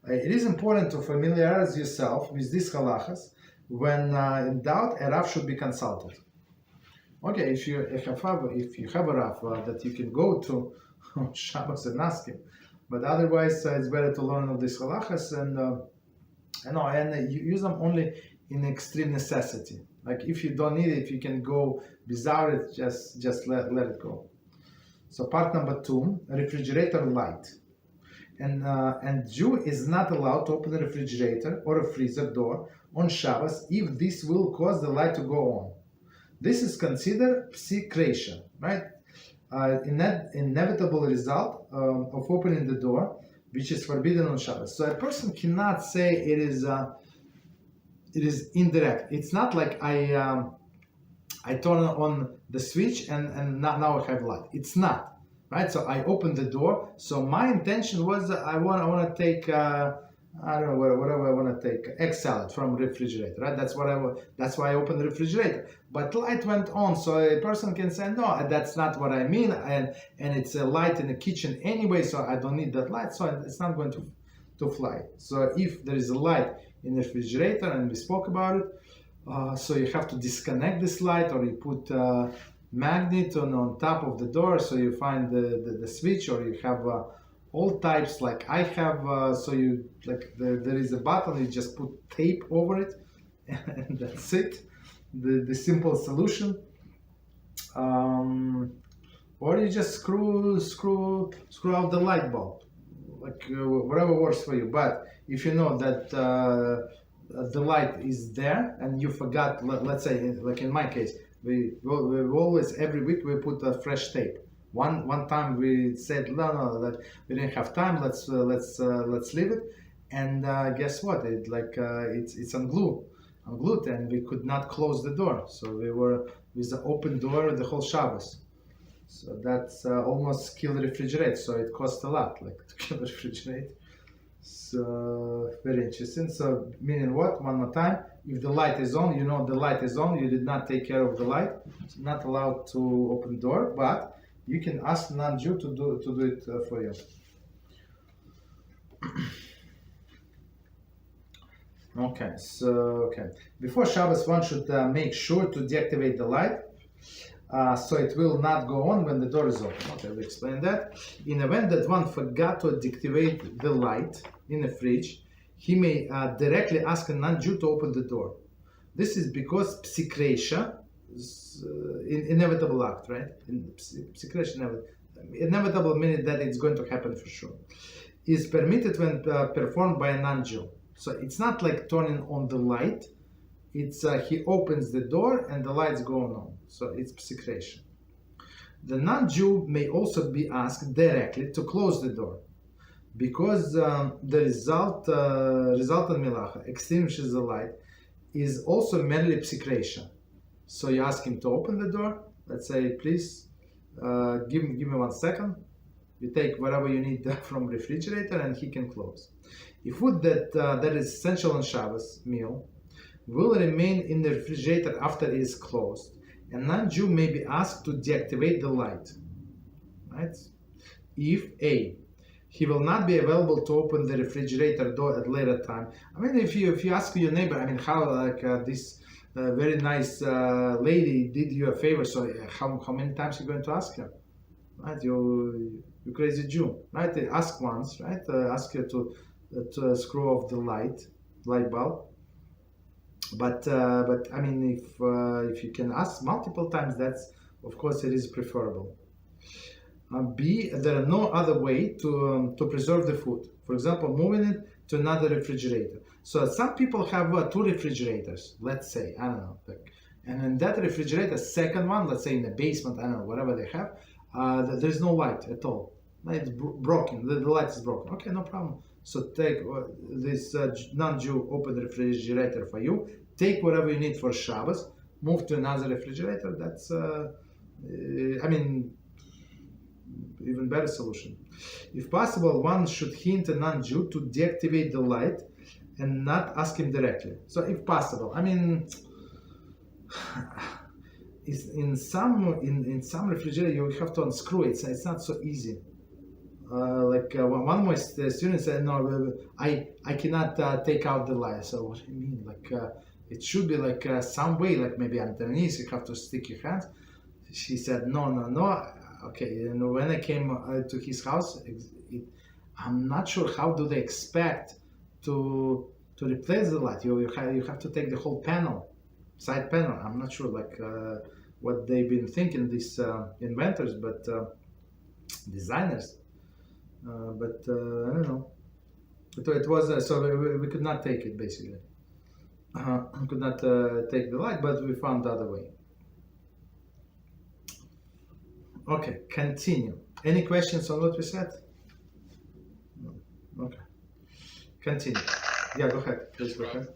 It is important to familiarize yourself with these halachas. When in doubt, a Rav should be consulted. Okay, if you have a Rav that you can go to on Shabbos and ask him, but otherwise it's better to learn of these halachas and you use them only in extreme necessity. Like if you don't need it, if you can go without it, just let it go. So part number 2, refrigerator light. And Jew is not allowed to open a refrigerator or a freezer door on Shabbos if this will cause the light to go on. This is considered psikration, right? Inevitable result of opening the door, which is forbidden on Shabbos. So a person cannot say it is indirect. It's not like I turn on the switch and now I have light. It's not, right? So I open the door. So my intention was I want to take I don't know whatever I want to take, egg salad from refrigerator, right? That's why I opened the refrigerator. But light went on, so a person can say, no, that's not what I mean, and it's a light in the kitchen anyway, so I don't need that light, so it's not going to fly. So if there is a light in the refrigerator, and we spoke about it, so you have to disconnect this light, or you put magnet on top of the door, so you find the switch, or you have all types like I have, so you there is a button, you just put tape over it, and that's it. The simple solution. Or you just screw out the light bulb, whatever works for you. But if you know that the light is there and you forgot, let's say, like in my case, we always every week we put a fresh tape. One time we said no, that we didn't have time. Let's leave it, and guess what? It's unglued, and we could not close the door. So we were with the open door the whole Shabbos. So that's almost kill the refrigerator. So it cost a lot, to kill the refrigerator. So very interesting. So meaning what? One more time. If the light is on, you know the light is on. You did not take care of the light. It's not allowed to open the door, but you can ask non-Jew to do it for you. Okay. Before Shabbos, one should make sure to deactivate the light, so it will not go on when the door is open. Okay, we explained that. In the event that one forgot to deactivate the light in the fridge, he may directly ask a non-Jew to open the door. This is because psikration, inevitable act, right? Inevitable meaning that it's going to happen for sure, is permitted when performed by a non-Jew. So it's not like turning on the light. It's he opens the door and the light's going on. So it's psikration. The non-Jew may also be asked directly to close the door, because the resultant Melachah extinguishes the light is also merely psikration. So you ask him to open the door. Let's say, please, give me 1 second. You take whatever you need from refrigerator, and he can close. If food that is essential on Shabbos meal will remain in the refrigerator after it is closed, a non-Jew may be asked to deactivate the light. Right? If A, he will not be available to open the refrigerator door at later time. I mean, if you ask your neighbor, I mean, how this very nice lady did you a favor, so how many times are you going to ask her? Right? You crazy Jew, right? Ask once, right? Ask her to screw off the light bulb. But I mean, if you can ask multiple times, that's, of course, it is preferable. B, there are no other way to preserve the food. For example, moving it to another refrigerator. So some people have 2 refrigerators, let's say, I don't know, and in that refrigerator, second one, let's say in the basement, I don't know, whatever they have, there's no light at all. It's broken, the light is broken. Okay, no problem. So take this non-Jew open refrigerator for you, take whatever you need for Shabbos, move to another refrigerator. That's, I mean, even better solution. If possible, one should hint a non-Jew to deactivate the light and not ask him directly. So if possible, I mean, in some refrigerator you have to unscrew it. So it's not so easy. One of my students said, no, I cannot take out the light. So what do you mean? It should be some way, maybe underneath you have to stick your hands. She said, no. Okay, and when I came to his house, I'm not sure how do they expect to replace the light. You have to take the whole panel, side panel. I'm not sure what they've been thinking, these inventors, but designers. But I don't know. It was so we could not take it basically. could not take the light, but we found the other way. Okay, continue. Any questions on what we said? No. Okay. Continue. Yeah, go ahead. Please go ahead.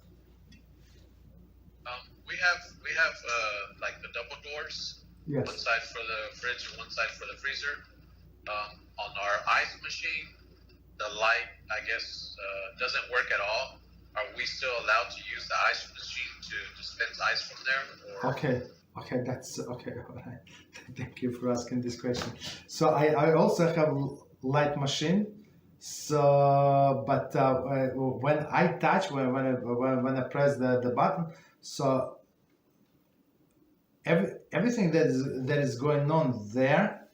We have like the double doors. Yes. One side for the fridge and one side for the freezer. On our ice machine, the light, I guess, doesn't work at all. Are we still allowed to use the ice machine to dispense ice from there? Or? Okay, that's okay. All right. Thank you for asking this question. So I also have light machine. So, but when I touch, when I press the button, so everything that is going on there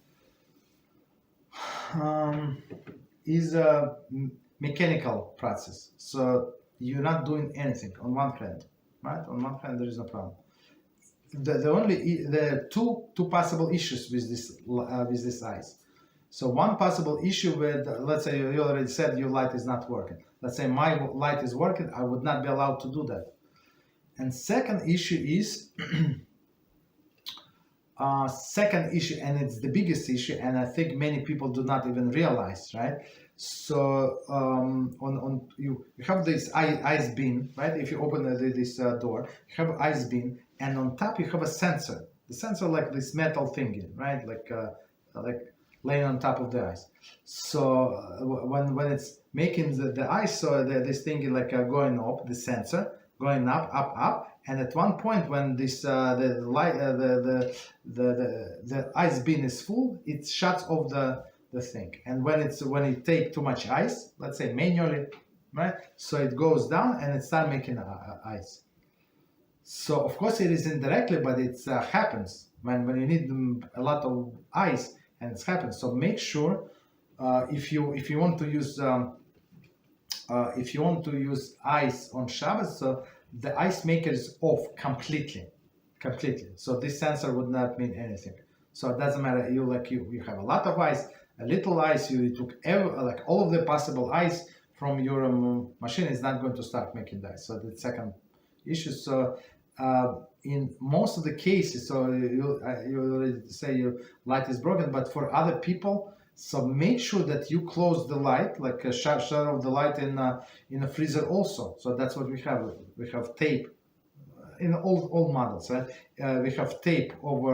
is a mechanical process. So you're not doing anything on one hand, right? On one hand, there is no problem. The two possible issues with this ice. So one possible issue with, let's say you already said your light is not working. Let's say my light is working, I would not be allowed to do that. And second issue is, and it's the biggest issue, and I think many people do not even realize, right? So you have this ice bin, right? If you open this door, you have ice bin, and on top you have a sensor. The sensor like this metal thingy, right? Like laying on top of the ice. So when it's making the ice, so this thing is like going up, the sensor going up, and at one point when this the ice bin is full, it shuts off the thing. And when it take too much ice, let's say manually, right? So it goes down and it starts making ice. So of course it is indirectly, but it happens when you need a lot of ice. And it's happened. So make sure if you want to use ice on Shabbos, so the ice maker is off completely. So this sensor would not mean anything. So it doesn't matter. You have a lot of ice, a little ice. You took all of the possible ice from your machine is not going to start making the ice. So the second issue. So in most of the cases, so you already say your light is broken, but for other people, so make sure that you close the light, like a shutter of the light in a freezer also. So that's what we have. We have tape in all models, right? We have tape over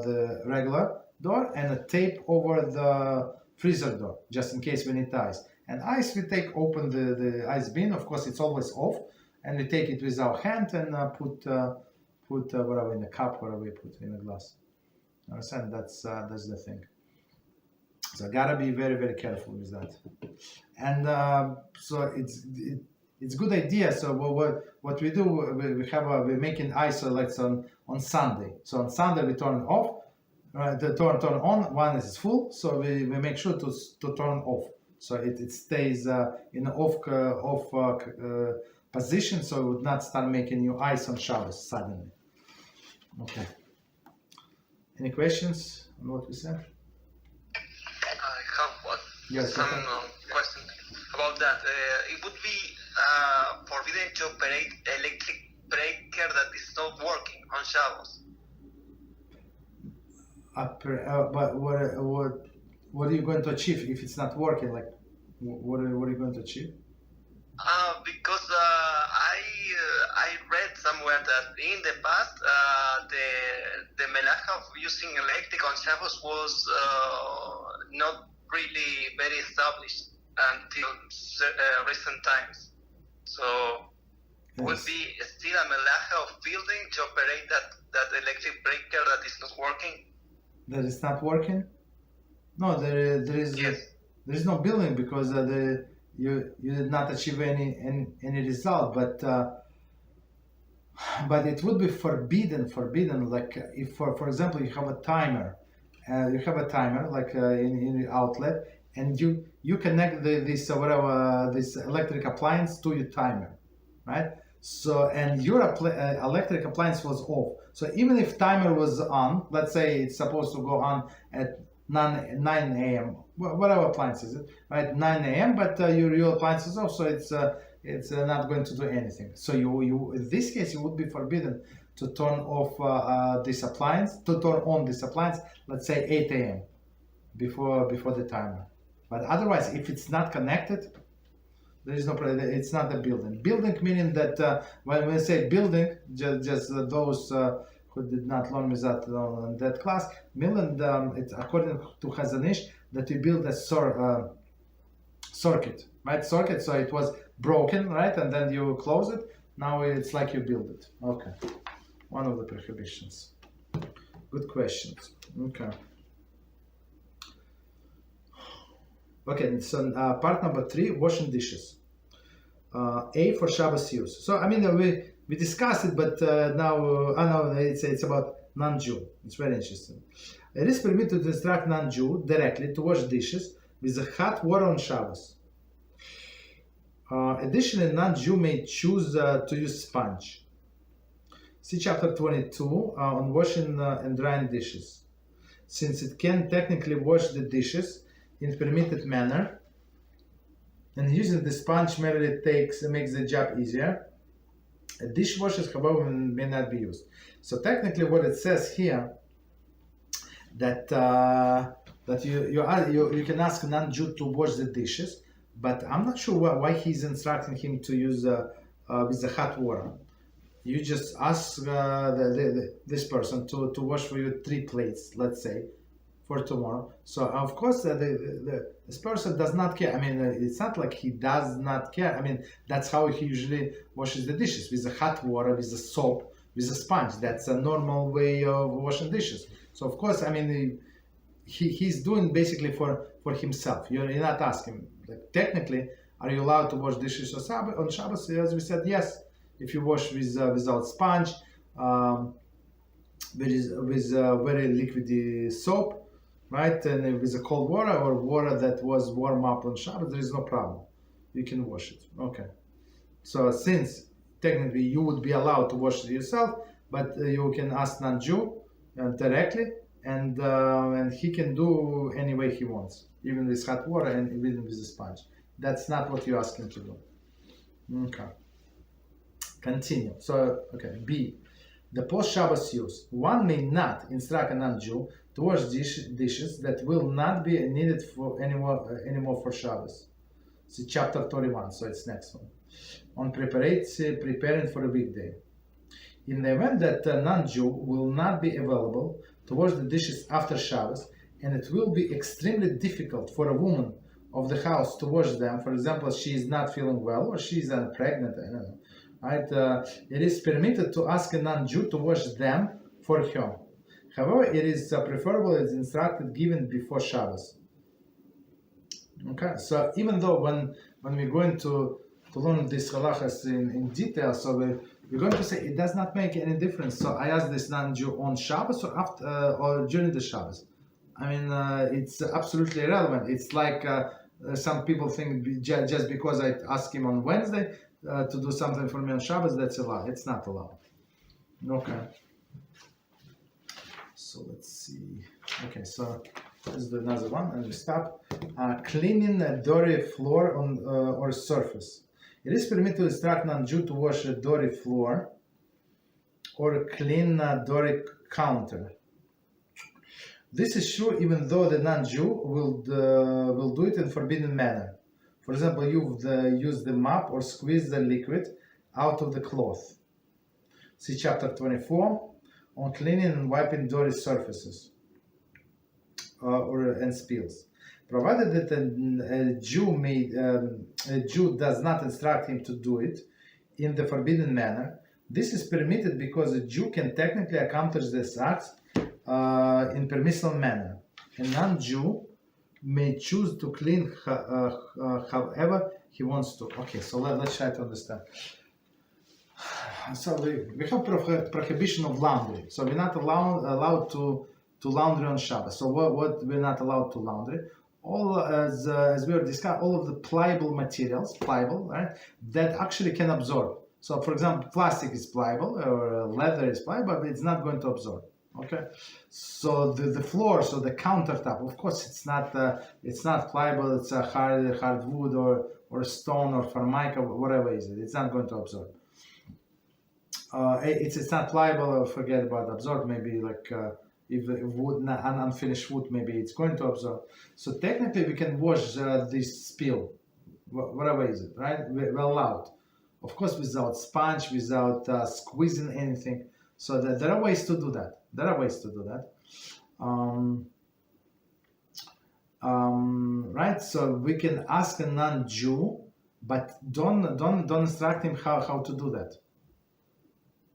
the regular door and a tape over the freezer door, just in case we need ice. And ice, we open the ice bin. Of course, it's always off. And we take it with our hand and put whatever in a cup, whatever we put in a glass. Understand? That's the thing. So gotta be very, very careful with that. And so it's good idea. So what we do, we're making ice on Sunday. So on Sunday we turn off, the turn on. One is full, so we make sure to turn off. So it stays in off position, so it would not start making you ice on Shabbos suddenly. Okay. Any questions on what we said? I have Yes, some questions about that. It would be forbidden to operate electric breaker that is not working on Shabbos. But what are you going to achieve if it's not working? Like, what are you going to achieve? Because I read somewhere that in the past the Melachah of using electric on Shabbos was not really very established until recent times. So Yes. would be still a Melachah of building to operate that electric breaker that is not working? That is not working? No, there is Yes. there is no building because you did not achieve any result, but it would be forbidden. Like if for example you have a timer, like in the outlet, and you connect this electric appliance to your timer, right? So and your electric appliance was off. So even if timer was on, let's say it's supposed to go on at 9 a.m. whatever appliance is it, right? 9 a.m. But your appliance is off, so it's it's not going to do anything. So you in this case, you would be forbidden to turn off this appliance, to turn on this appliance, let's say 8 a.m. before the timer. But otherwise, if it's not connected, there is no problem. It's not a building. Building meaning that when we say building, just those who did not learn with that in that class, building, it's according to Hazanish that you build a circuit, right? Circuit, so it was broken, right? And then you close it. Now it's like you build it. Okay. One of the prohibitions. Good questions. Okay. Okay, so part number 3, washing dishes. A for Shabbos use. So I mean we discussed it, but now I know it's about non-Jew. It's very interesting. It is permitted to instruct non-Jew directly to wash dishes with a hot water on Shabbos. Additionally, non-Jew may choose to use sponge. See chapter 22 on washing and drying dishes. Since it can technically wash the dishes in permitted manner, and using the sponge merely makes the job easier, dishwashers, however, may not be used. So technically, what it says here that you can ask non-Jew to wash the dishes, but I'm not sure why he's instructing him to use with the hot water. You just ask this person to wash for you 3 plates, let's say, for tomorrow. So of course this person does not care. I mean, it's not like he does not care. I mean, that's how he usually washes the dishes, with the hot water, with the soap, with a sponge. That's a normal way of washing dishes. So of course, I mean, he's doing basically for himself. You're not asking. Like, technically, are you allowed to wash dishes on Shabbos? As we said, yes. If you wash without sponge, with very liquidy soap, right, and with a cold water or water that was warm up on Shabbos, there is no problem. You can wash it. Okay. So since technically you would be allowed to wash it yourself, but you can ask non-Jew directly, and he can do any way he wants, even with hot water and even with a sponge. That's not what you ask him to do. Okay. Continue. So, okay, B. The post-Shabbos use. One may not instruct a non-Jew to wash dishes that will not be needed for anymore for Shabbos. See chapter 31, so it's next one. On preparing for a weekday. In the event that a non-Jew will not be available to wash the dishes after Shabbos, and it will be extremely difficult for a woman of the house to wash them, for example, she is not feeling well or she is pregnant, I don't know. Right? It is permitted to ask a non-Jew to wash them for her. However, it is preferable as instructed given before Shabbos. Okay, so even though when we're going to learn this halachos in detail, so we're going to say it does not make any difference. So I asked this non-Jew on Shabbos or after or during the Shabbos. I mean, it's absolutely irrelevant. It's like some people think just because I ask him on Wednesday to do something for me on Shabbos, that's allowed. It's not allowed. Okay. So let's see. Okay, so let's do another one and we stop. Cleaning a dirty floor on or surface. It is permitted to instruct non-Jew to wash a dirty floor or clean a dirty counter. This is true even though the non-Jew will do it in forbidden manner. For example, you use the mop or squeeze the liquid out of the cloth. See chapter 24 on cleaning and wiping dirty surfaces and spills. Provided that a Jew does not instruct him to do it in the forbidden manner, this is permitted because a Jew can technically accomplish this act in permissible manner. A non-Jew may choose to clean however he wants to. Okay, so let's try to understand. So we have prohibition of laundry. So we're not allowed to laundry on Shabbos. So what we're not allowed to laundry? All as we were discussing, all of the pliable materials, right, that actually can absorb. So for example, plastic is pliable or leather is pliable, but it's not going to absorb. Okay, so the floor, so the countertop, of course, it's not pliable. It's a hard wood or stone or formica, whatever is it. It's not going to absorb. It's not pliable. Forget about absorb. Maybe like if wood, unfinished wood, maybe it's going to absorb. So technically, we can wash this spill, whatever is it, right? We're allowed, of course, without sponge, without squeezing anything. So there are ways to do that. Right? So we can ask a non-Jew, but don't instruct him how to do that.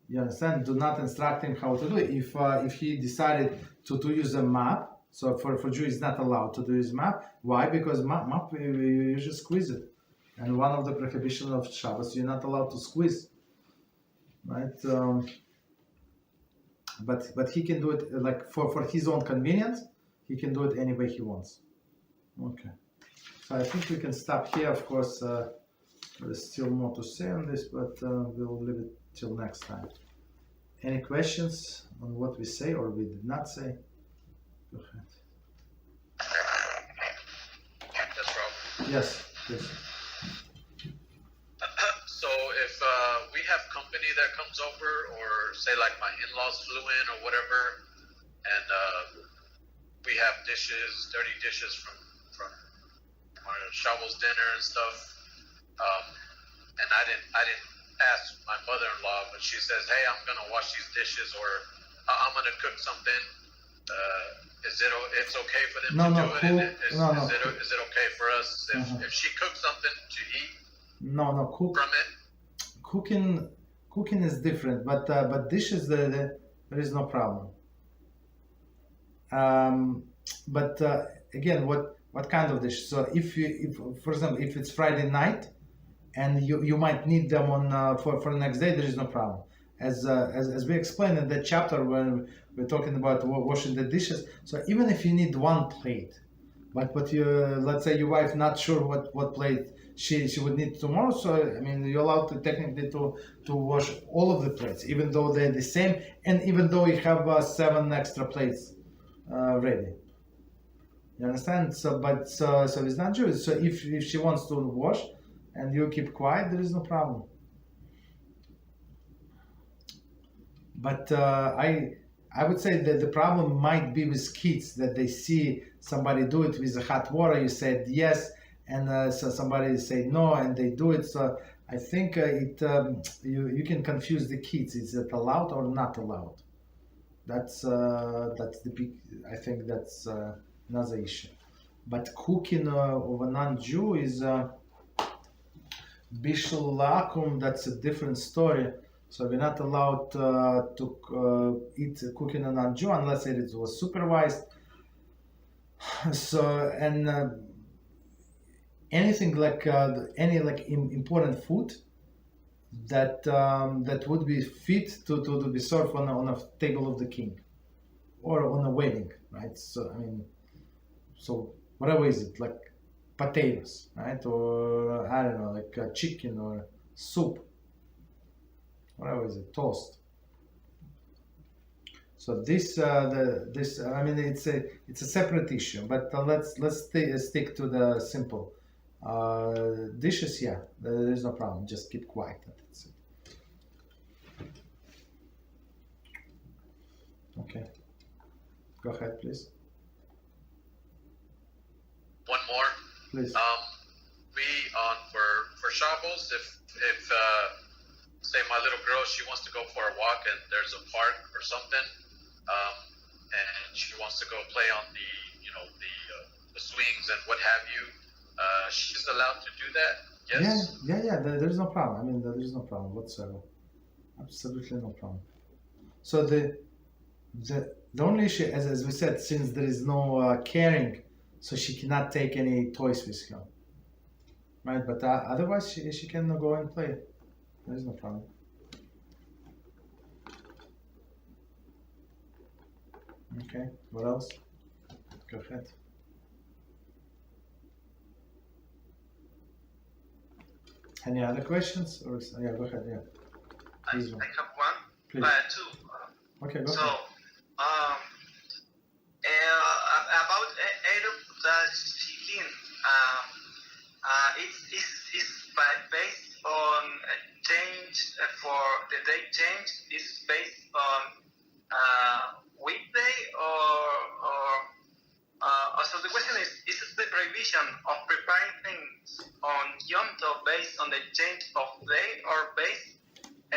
You understand? Do not instruct him how to do it. If he decided to use a map, so for Jew is not allowed to do his map. Why? Because map you just squeeze it, and one of the prohibitions of Shabbos, you're not allowed to squeeze, right? But he can do it like for his own convenience. He can do it any way he wants. Okay, so I think we can stop here. Of course, there's still more to say on this, but we'll leave it till next time. Any questions on what we say or we did not say? Go ahead. Yes, Rob. Yes, please. So if we have company that comes over, or say like my in-laws flew in or whatever, and we have dishes, dirty dishes from our Shabbos dinner and stuff, and I didn't ask my mother-in-law, but she says, hey, I'm gonna wash these dishes, or I'm gonna cook something. It's okay for them to do it? Is it okay for us if she cooks something to eat? From it? Cooking is different, but dishes there is no problem. But again, what kind of dish? So if for example, if it's Friday night, and you might need them on for the next day, there is no problem. As we explained in that chapter when we're talking about washing the dishes. So even if you need one plate, but you let's say your wife not sure what plate she would need tomorrow, so I mean you're allowed to technically to wash all of the plates, even though they're the same, and even though you have 7 extra plates ready. You understand? So it's not Jewish. So if she wants to wash and you keep quiet, there is no problem. But I would say that the problem might be with kids, that they see somebody do it with the hot water. You said yes, and so somebody said no, and they do it. So I think you can confuse the kids. Is it allowed or not allowed? That's the big. I think that's another issue. But cooking of a non-Jew is bishul lakum. That's a different story. So we're not allowed to eat cooking a non-Jew unless it was supervised. So and anything like any important food that would be fit to be served on a table of the king or on a wedding, right? So I mean, so whatever is it, like potatoes, right? Or I don't know, like chicken or soup. Whatever is it, toast. So this I mean it's a separate issue, but let's stick to the simple dishes. Yeah, there is no problem. Just keep quiet. That's it. Okay, go ahead, please. One more, please. We for Shabbos, if say my little girl, she wants to go for a walk and there's a park or something, and she wants to go play on the swings and what have you, she's allowed to do that? Yes? Yeah, there's no problem. I mean, there is no problem whatsoever. Absolutely no problem. So the only issue, as we said, since there is no carrying, so she cannot take any toys with her, right? But otherwise she can go and play. There's no problem. Okay, what else? Go ahead. Any other questions? Or yeah, go ahead. Yeah. I have one. Please. Two. Okay, go So, ahead. Tavshilin, it's based on a change for the day change. Is based on weekday or so the question is the prohibition of preparing things on Yom Tov based on the change of day or based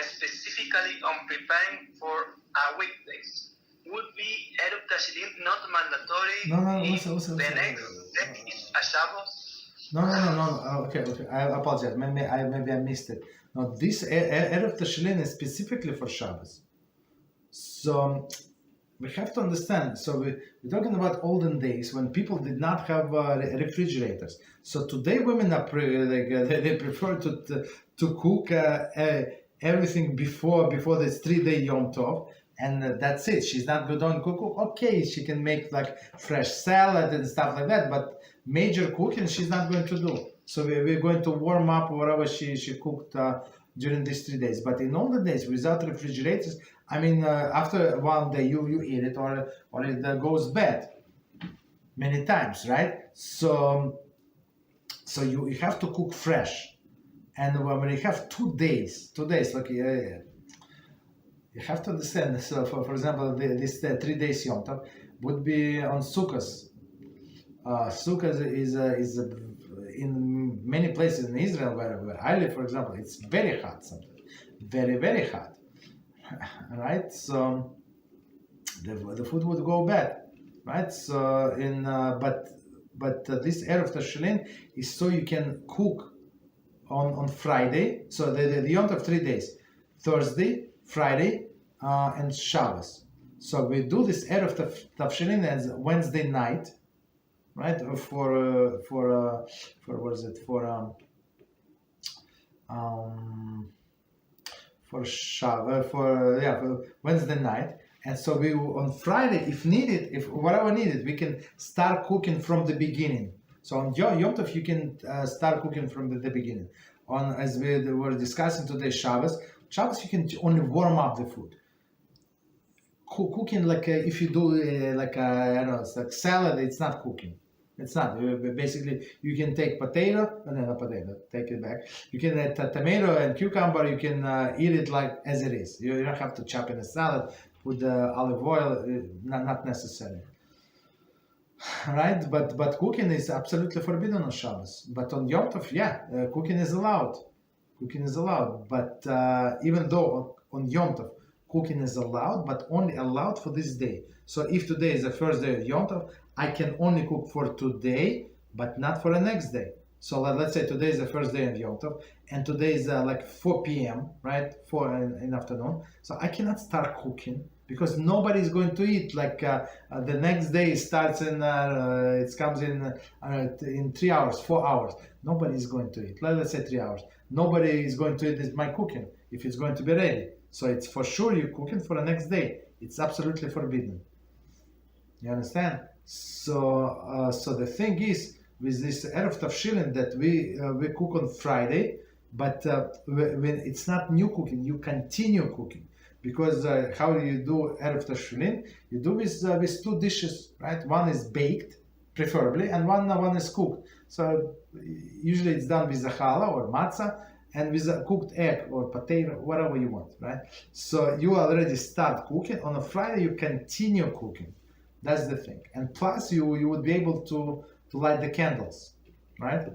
specifically on preparing for weekdays? Would be Eruv Tavshilin not mandatory if the next step is a Shabbos? No. Okay. I apologize. Maybe I missed it. Now, this Erev Tavshilin is specifically for Shabbos. So we have to understand. So we're talking about olden days when people did not have refrigerators. So today women are they prefer to cook everything before this 3-day Yom Tov. And that's it. She's not good on cook. Okay, she can make like fresh salad and stuff like that, but major cooking she's not going to do. So we're going to warm up whatever she cooked during these 3 days. But in olden days, without refrigerators, I mean, after one day you eat it or it goes bad many times, right? So you have to cook fresh. And when you have 2 days, like you have to understand. So, for example, this 3 days Yom Tov would be on Sukkot. Sukkot is in many places in Israel where I live, for example, it's very hot sometimes, very, very hot, right? So the food would go bad, right? So but this Erev Tavshilin is so you can cook on Friday. So the Yom Tov 3 days, Thursday, Friday, and Shabbos. So we do this Erev Tavshilin as Wednesday night, right? For what is it? For Shabbos, for Wednesday night. And so we on Friday, if needed, if whatever needed, we can start cooking from the beginning. So on Yom Tov you can start cooking from the beginning. As we were discussing today, Shabbos you can only warm up the food. Cooking like if you do it's like salad, it's not cooking. It's not. Basically, you can take take it back. You can add tomato and cucumber. You can eat it like as it is. You don't have to chop in a salad with olive oil. Not necessary. Right? But cooking is absolutely forbidden on Shabbos. But on Yom Tov, cooking is allowed. Cooking is allowed. But even though on Yom Tov, cooking is allowed, but only allowed for this day. So if today is the first day of Yom Tov, I can only cook for today, but not for the next day. So let's say today is the first day of Yom Tov, and today is like 4 p.m., right? 4 in afternoon. So I cannot start cooking because nobody is going to eat. Like the next day starts it comes in 3 hours, 4 hours. Nobody is going to eat. Let's say 3 hours. Nobody is going to eat my cooking if it's going to be ready. So it's for sure you're cooking for the next day. It's absolutely forbidden. You understand? So the thing is with this Erev Tavshilin that we cook on Friday, but when it's not new cooking, you continue cooking because how you do Erev Tavshilin? You do with 2 dishes, right? One is baked, preferably, and one is cooked. So usually it's done with the challah or matzah, and with a cooked egg or potato, whatever you want, right? So you already start cooking. On a Friday, you continue cooking. That's the thing. And plus, you would be able to light the candles, right?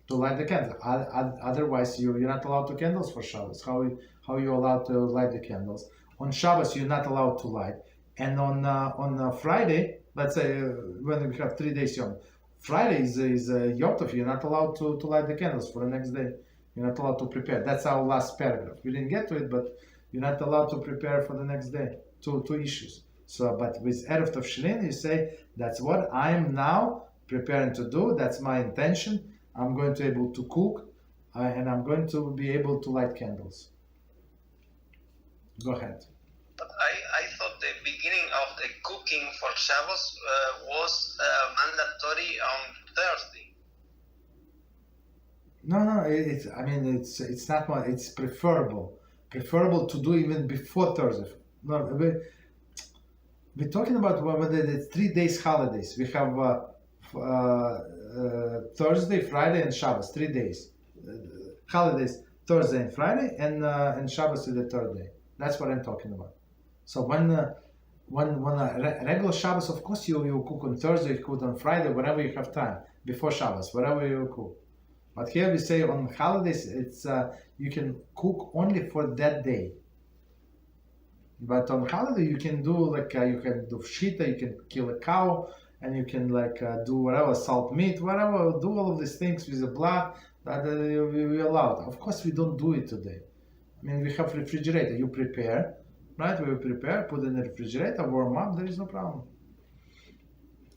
To light the candles. Otherwise, you're not allowed to candles for Shabbos. How are you allowed to light the candles? On Shabbos, you're not allowed to light. And on Friday, let's say when we have 3 days Yom, Friday is Yom Tov. You're not allowed to light the candles for the next day. You're not allowed to prepare. That's our last paragraph. We didn't get to it, but you're not allowed to prepare for the next day. Two issues. So, but with Erev Tavshilin, you say, that's what I'm now preparing to do. That's my intention. I'm going to be able to cook, and I'm going to be able to light candles. Go ahead. But I thought the beginning of the cooking for Shabbos was mandatory on Thursday. No. It's not one. It's preferable to do even before Thursday. No, we're talking about whether the 3 days holidays. We have Thursday, Friday, and Shabbos, 3 days. Holidays, Thursday and Friday, and Shabbos is the third day. That's what I'm talking about. So when regular Shabbos, of course, you cook on Thursday, you cook on Friday, whenever you have time, before Shabbos, whatever you cook. But here we say on holidays, it's you can cook only for that day. But on holiday, you can do like you can do shita, you can kill a cow, and you can do whatever, salt meat, whatever, do all of these things with the blood that we allowed. Of course, we don't do it today. I mean, we have refrigerator. You prepare, right? We prepare, put in the refrigerator, warm up. There is no problem.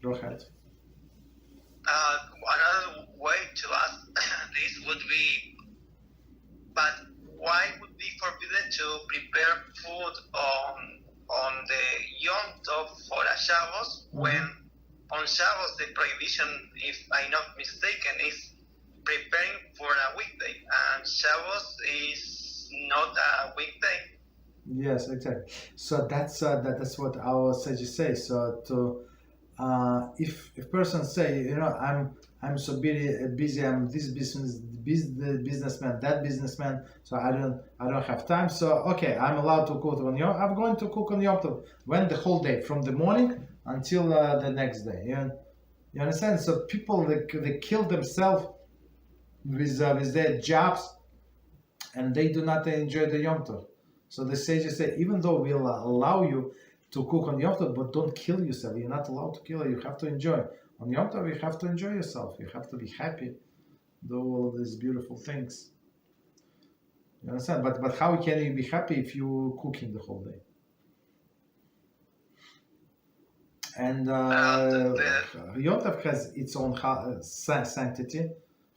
Go ahead. Another way to ask this would be, but why would be forbidden to prepare food on the Yom Tov for a Shabbos when on Shabbos the prohibition, if I'm not mistaken, is preparing for a weekday, and Shabbos is not a weekday. Yes, exactly. So that's what our sages say. So if person say, I'm so busy, I'm this businessman, that businessman, so I don't have time. So okay, I'm allowed to cook on Yom. I'm going to cook on Yom Tov. When the whole day, from the morning until the next day. You understand? So people they kill themselves with their jobs, and they do not enjoy the Yom Tov. So the sages say, even though we'll allow you to cook on Yom Tov, but don't kill yourself. You're not allowed to kill. You have to enjoy. On Yom Tov, you have to enjoy yourself. You have to be happy. Do all of these beautiful things. You understand? But how can you be happy if you're cooking the whole day? And Yom Tov has its own sanctity,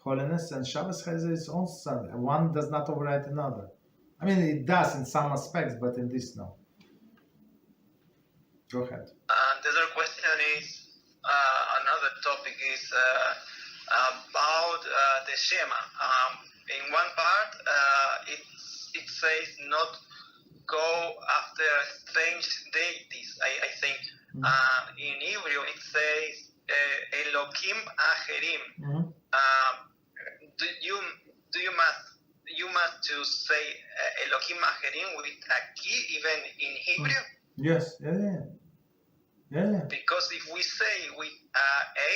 holiness, and Shabbos has its own sanctity. One does not override another. I mean, it does in some aspects, but in this, no. Go ahead. The other question is, another topic is about the shema. In one part, it says not go after strange deities, I think. In Hebrew, it says Elokim Acherim. You must to say Elokim Acherim with a key even in Hebrew? Yes, yeah. Because if we say with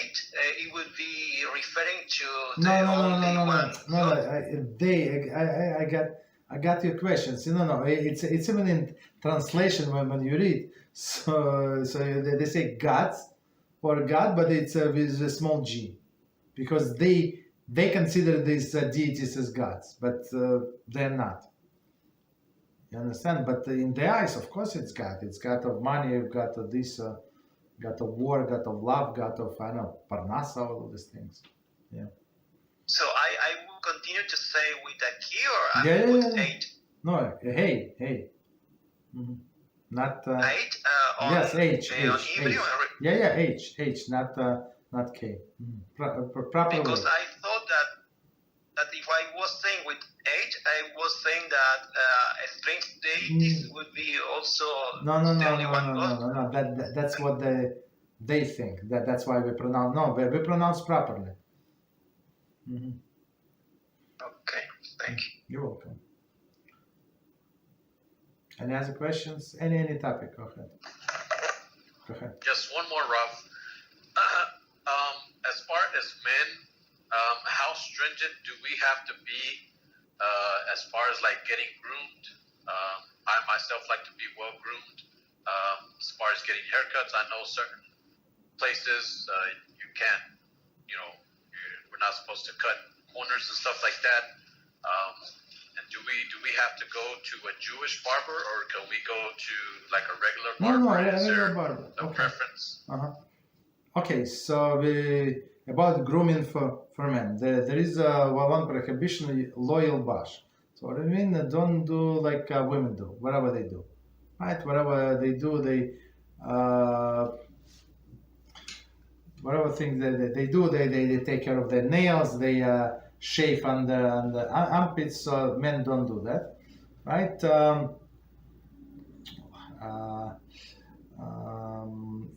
H, it would be referring to the only one. I got your questions. No. It's even in translation when you read. So they say gods or God, but it's with a small g, because they consider these deities as gods, but they're not. You understand? But in their eyes, of course, it's God. It's God of money, God of this, God of war, God of love, God of, Parnasa, all of these things. Yeah. So I will continue to say with a key, or I will put H? No, hey. Mm-hmm. Not H? Yes, H. On Hebrew? Yeah, H, not K. Mm-hmm. Properly. Because I thought that if I was saying with H, I was saying that strange deities would be also the only one God. No. That's what they think. That's why we pronounce. No, we pronounce properly. Mm-hmm. Okay, thank you. You're welcome. Any other questions? Any topic? Go ahead. Just one more, Rav. As far as men, how stringent do we have to be as far as like getting groomed? I myself like to be well groomed. As far as getting haircuts, I know certain places you can't, we're not supposed to cut corners and stuff like that. And do we have to go to a Jewish barber, or can we go to like a regular barber? No, regular barber. No preference. Okay, so about grooming for men, there is one prohibition, loyal bash. So what I mean, don't do like women do, whatever they do, right? Whatever they do, whatever things they do, they take care of their nails, they shave under the armpits. So men don't do that, right?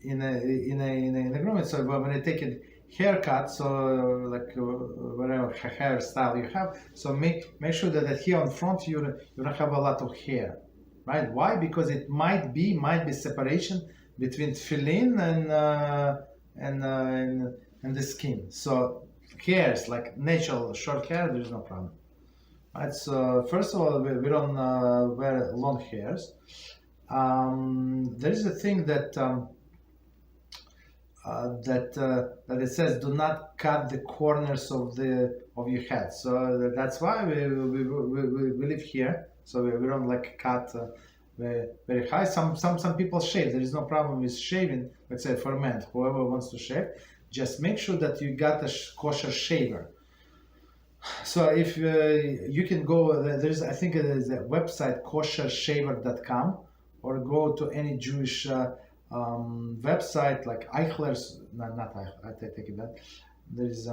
In a grooming, so when I take haircut, so like whatever hairstyle you have, so make sure that here on front you don't have a lot of hair, right? Why? Because it might be separation between tefillin and the skin. So hairs, like natural short hair, there is no problem. Right, so first of all, we don't wear long hairs. There is a thing that that it says, do not cut the corners of your head. So that's why we live here. So we don't like cut very high. Some people shave. There is no problem with shaving. Let's say for men, whoever wants to shave, just make sure that you got a kosher shaver. So if you can go, there's, I think there's a website, koshershaver.com, or go to any Jewish website like Eichler's, not Eichler, I take it back. There's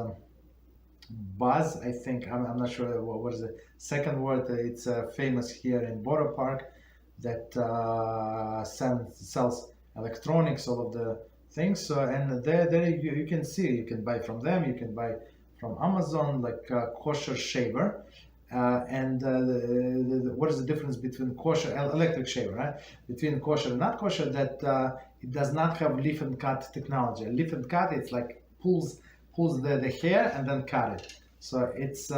Buzz, I think, I'm not sure what is the second word. It's famous here in Borough Park that sells electronics, all of the things. So, and there you can see, you can buy from them, you can buy from Amazon, like kosher shaver. What is the difference between kosher electric shaver, right? Between kosher and not kosher, that it does not have leaf and cut technology. Leaf and cut, it's like pulls the hair and then cut it. So it's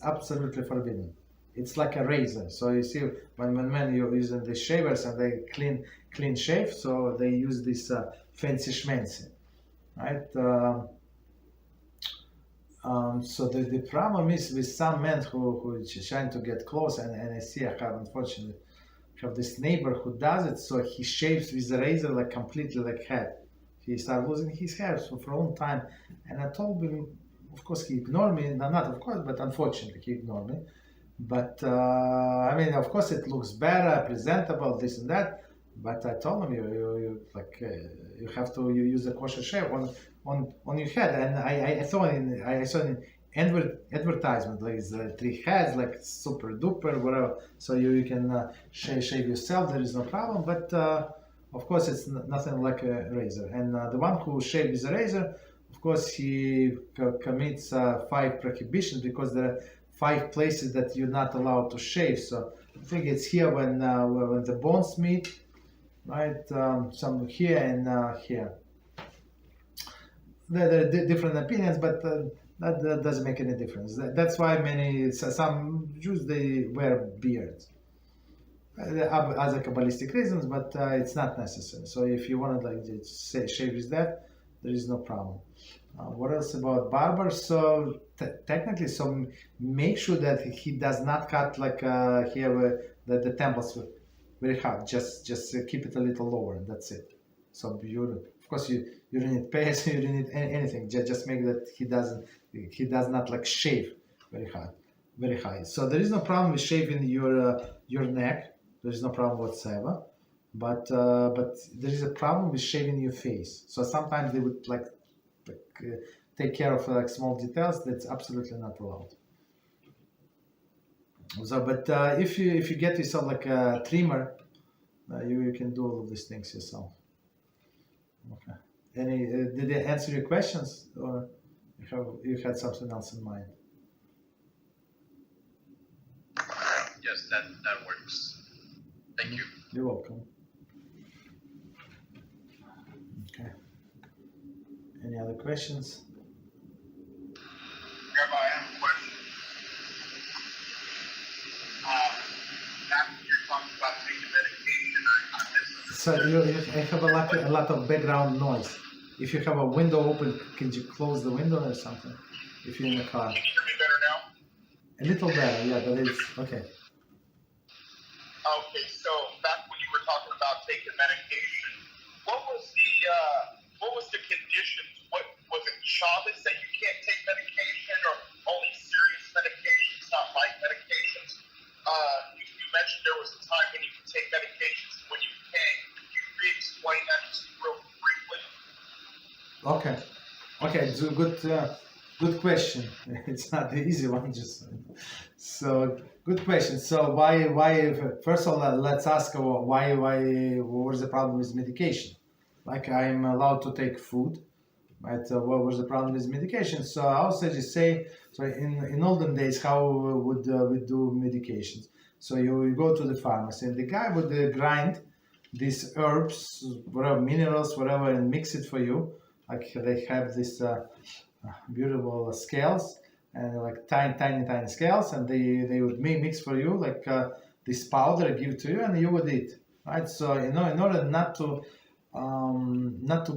absolutely forbidden. It's like a razor. So you see, when men are using the shavers and they clean shave, so they use this fancy schmancy, right? So the problem is with some men who are trying to get close, and I see I have, unfortunately, this neighbor who does it. So he shaves with a razor, like completely like head. He started losing his hair for a long time, and I told him, of course he ignored me, not of course, but unfortunately he ignored me. But I mean, of course it looks better, presentable, this and that. But I told him you have to use a kosher shave on your head, and I saw in advertisement like 3 heads, like super duper whatever, so you can shave yourself. There is no problem, but of course it's nothing like a razor. And the one who shaves with a razor, of course he commits 5 prohibitions, because there are 5 places that you're not allowed to shave. So I think it's here when the bones meet, right? Some here and here. There are different opinions, but that doesn't make any difference. That's why some Jews, they wear beards. Other Kabbalistic reasons, but it's not necessary. So if you want to like shave with that, there is no problem. What else about barber? So technically, so make sure that he does not cut like here the temples very hard. Just keep it a little lower, and that's it. So of course you don't need paste, you don't need anything. Just make that he does not like shave very high. So there is no problem with shaving your neck. There is no problem whatsoever. But there is a problem with shaving your face. So sometimes they would like take care of like small details. That's absolutely not allowed. So, but if you get yourself like a trimmer, you can do all of these things yourself. Okay. Did they answer your questions, or you had something else in mind? Yes, that works. Thank you. You're welcome. Okay. Any other questions? Rabbi, I have a question. After you're talking about taking medication, I missed. So I have a lot of background noise. If you have a window open, can you close the window or something? If you're in the car. Can you hear me better now? A little better, yeah, but it's okay. Okay, so back when you were talking about taking medication, what was the conditions? What was it, Shabbos that you can't take medication, or only serious medications, not light medications? You mentioned there was a time when you could take medications and when you can't. Could you re-explain that just real briefly? Okay, it's a good question. It's not the easy one, just so good question. So why? First of all, let's ask why? What is the problem with medication? Like I'm allowed to take food, right? What was the problem with medication? So our sages say, so in olden days, how would we do medications? So you go to the pharmacy, and the guy would grind these herbs, whatever minerals, whatever, and mix it for you. Like they have this beautiful scales, and like tiny scales, and they would mix for you like this powder, give to you, and you would eat, right? So in order not to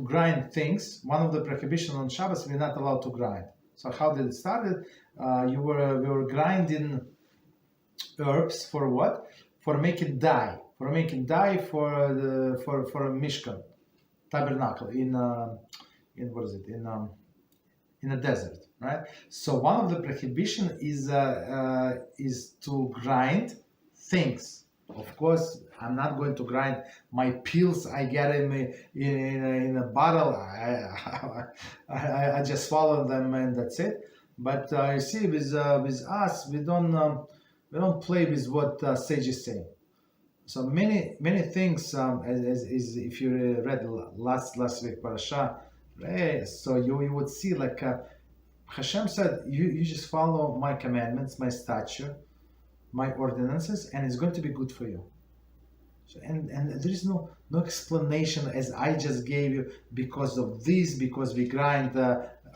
grind things, one of the prohibitions on Shabbos, we're not allowed to grind. So how did it start? We were grinding herbs for what? For making dye. For making dye for a Mishkan tabernacle in what is it? In a desert, right? So one of the prohibition is to grind things. Of course, I'm not going to grind my pills I get in a bottle. I just swallow them and that's it. But you see, with us, we don't play with what sages say. So many things, as if you read last week parasha, right? So you would see like HaShem said, you just follow my commandments, my statute, my ordinances, and it's going to be good for you. So, and there is no explanation as I just gave you because of this, because we grind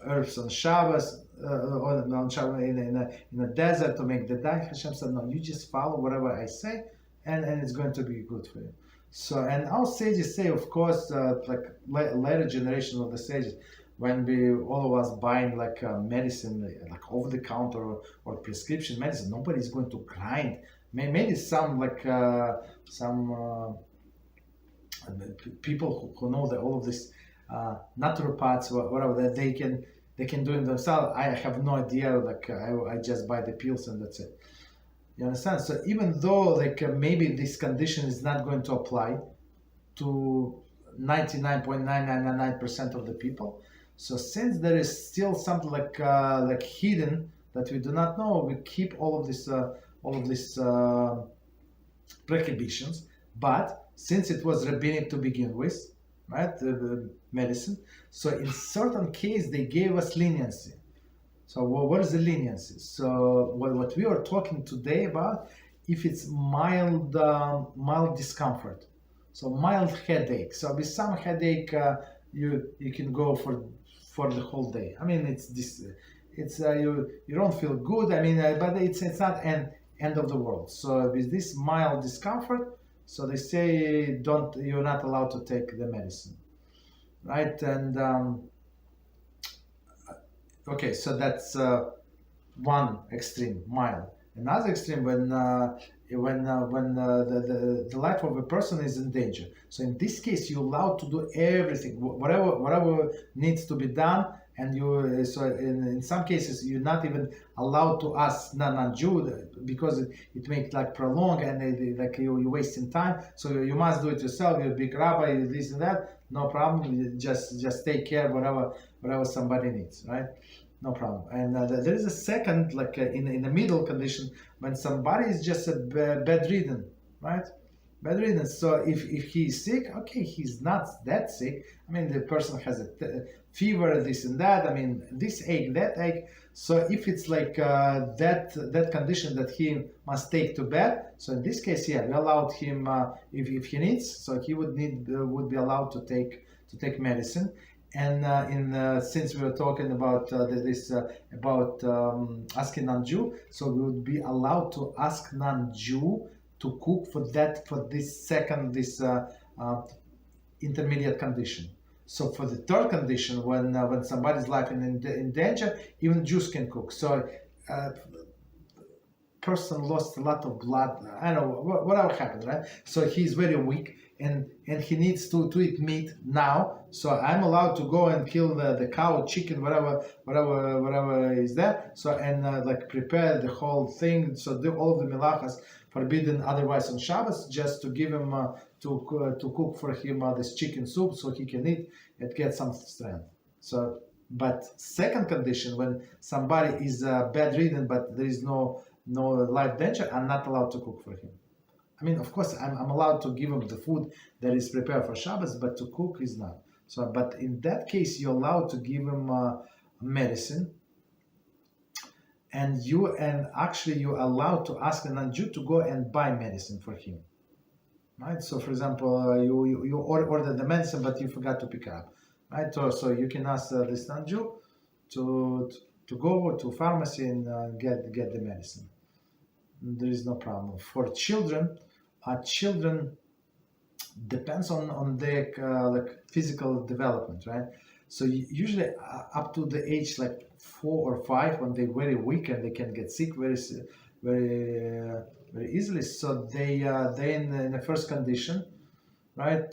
herbs on Shabbos, or on Shabbos in a desert to make the dye. HaShem said, no, you just follow whatever I say, and it's going to be good for you. So, and our sages say, of course, like later generation of the sages, when all of us buying like medicine, like over the counter or prescription medicine, nobody's going to grind. Maybe some like people who know that all of this naturopaths, whatever, that they can do it themselves. I have no idea. Like I just buy the pills and that's it. You understand? So even though like maybe this condition is not going to apply to 99.999% of the people, so since there is still something like hidden that we do not know, we keep all of these prohibitions. But since it was rabbinic to begin with, right, the medicine, so in certain case they gave us leniency. So what is the leniency? So what we are talking today about, if it's mild discomfort, so mild headache. So with some headache, you can go for the whole day. I mean, you don't feel good. I mean, but it's not end of the world. So with this mild discomfort, so they say you're not allowed to take the medicine, right? And okay, so that's one extreme, mild. Another extreme, when the life of a person is in danger. So in this case, you're allowed to do everything, whatever needs to be done, and so in some cases you're not even allowed to ask non-Jew because it makes like prolong and like you're wasting time. So you must do it yourself. You're a big rabbi, this and that. No problem. You just take care of whatever somebody needs, right? No problem. And there is a second, like in the middle condition, when somebody is just bedridden, right? Bedridden. So if he's sick, okay, he's not that sick. I mean, the person has a fever, this and that. I mean, this ache, that ache. So if it's like that condition that he must take to bed, so in this case, yeah, we allowed him if he needs. So he would be allowed to take medicine. And since we were talking about asking non-Jew, so we would be allowed to ask non-Jew to cook for this intermediate condition. So for the third condition, when somebody's life is in danger, even Jews can cook. So person lost a lot of blood. I don't know whatever happened, right? So he's very weak. And he needs to eat meat now, so I'm allowed to go and kill the cow, chicken, whatever is there. So and like prepare the whole thing. So do all of the melachas forbidden otherwise on Shabbos, just to give him to cook for him this chicken soup so he can eat and get some strength. So, but second condition, when somebody is bedridden but there is no life danger, I'm not allowed to cook for him. I mean, of course, I'm allowed to give him the food that is prepared for Shabbos, but to cook is not. So, but in that case, you're allowed to give him medicine, and you're allowed to ask a non-Jew to go and buy medicine for him. Right? So, for example, you order the medicine, but you forgot to pick up. Right? So you can ask this non-Jew to go to pharmacy and get the medicine. There is no problem. For children, depends on their like physical development, right? So usually up to the age like 4 or 5, when they're very weak and they can get sick very easily. So they in the first condition, right?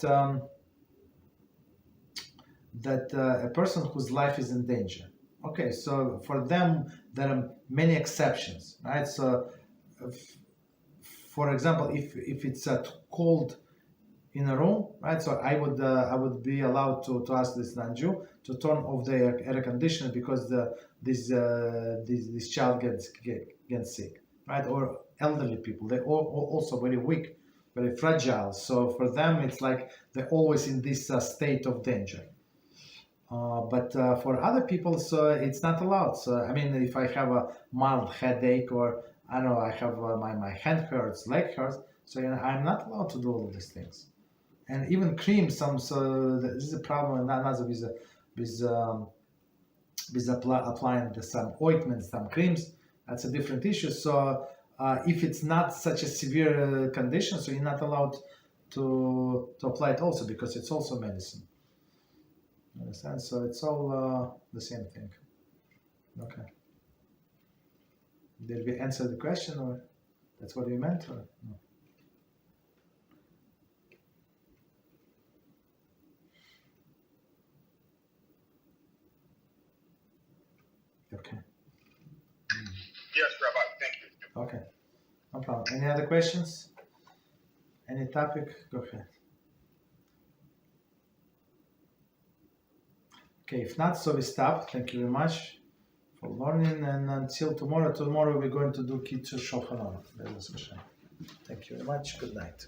That a person whose life is in danger. Okay, so for them there are many exceptions, right? So, for example, if it's cold in a room, right? So I would be allowed to ask this non-Jew to turn off the air conditioner because this child gets sick, right? Or elderly people, they're also very weak, very fragile. So for them, it's like they're always in this state of danger. But for other people, so it's not allowed. So I mean, if I have a mild headache, or I don't know, I have my hand hurts, leg hurts, so I'm not allowed to do all of these things. And even cream, so this is a problem. Another with applying some ointments, some creams. That's a different issue. So if it's not such a severe condition, so you're not allowed to apply it also, because it's also medicine. Understand? So it's all the same thing. Okay. Did we answer the question, or that's what we meant, or no? Okay. Yes, Rabbi. Thank you. Okay. No problem. Any other questions? Any topic? Go ahead. Okay, if not, so we stop. Thank you very much for learning, and until tomorrow. Tomorrow we're going to do Kitzur Shulchan Aruch. Thank you very much. Good night.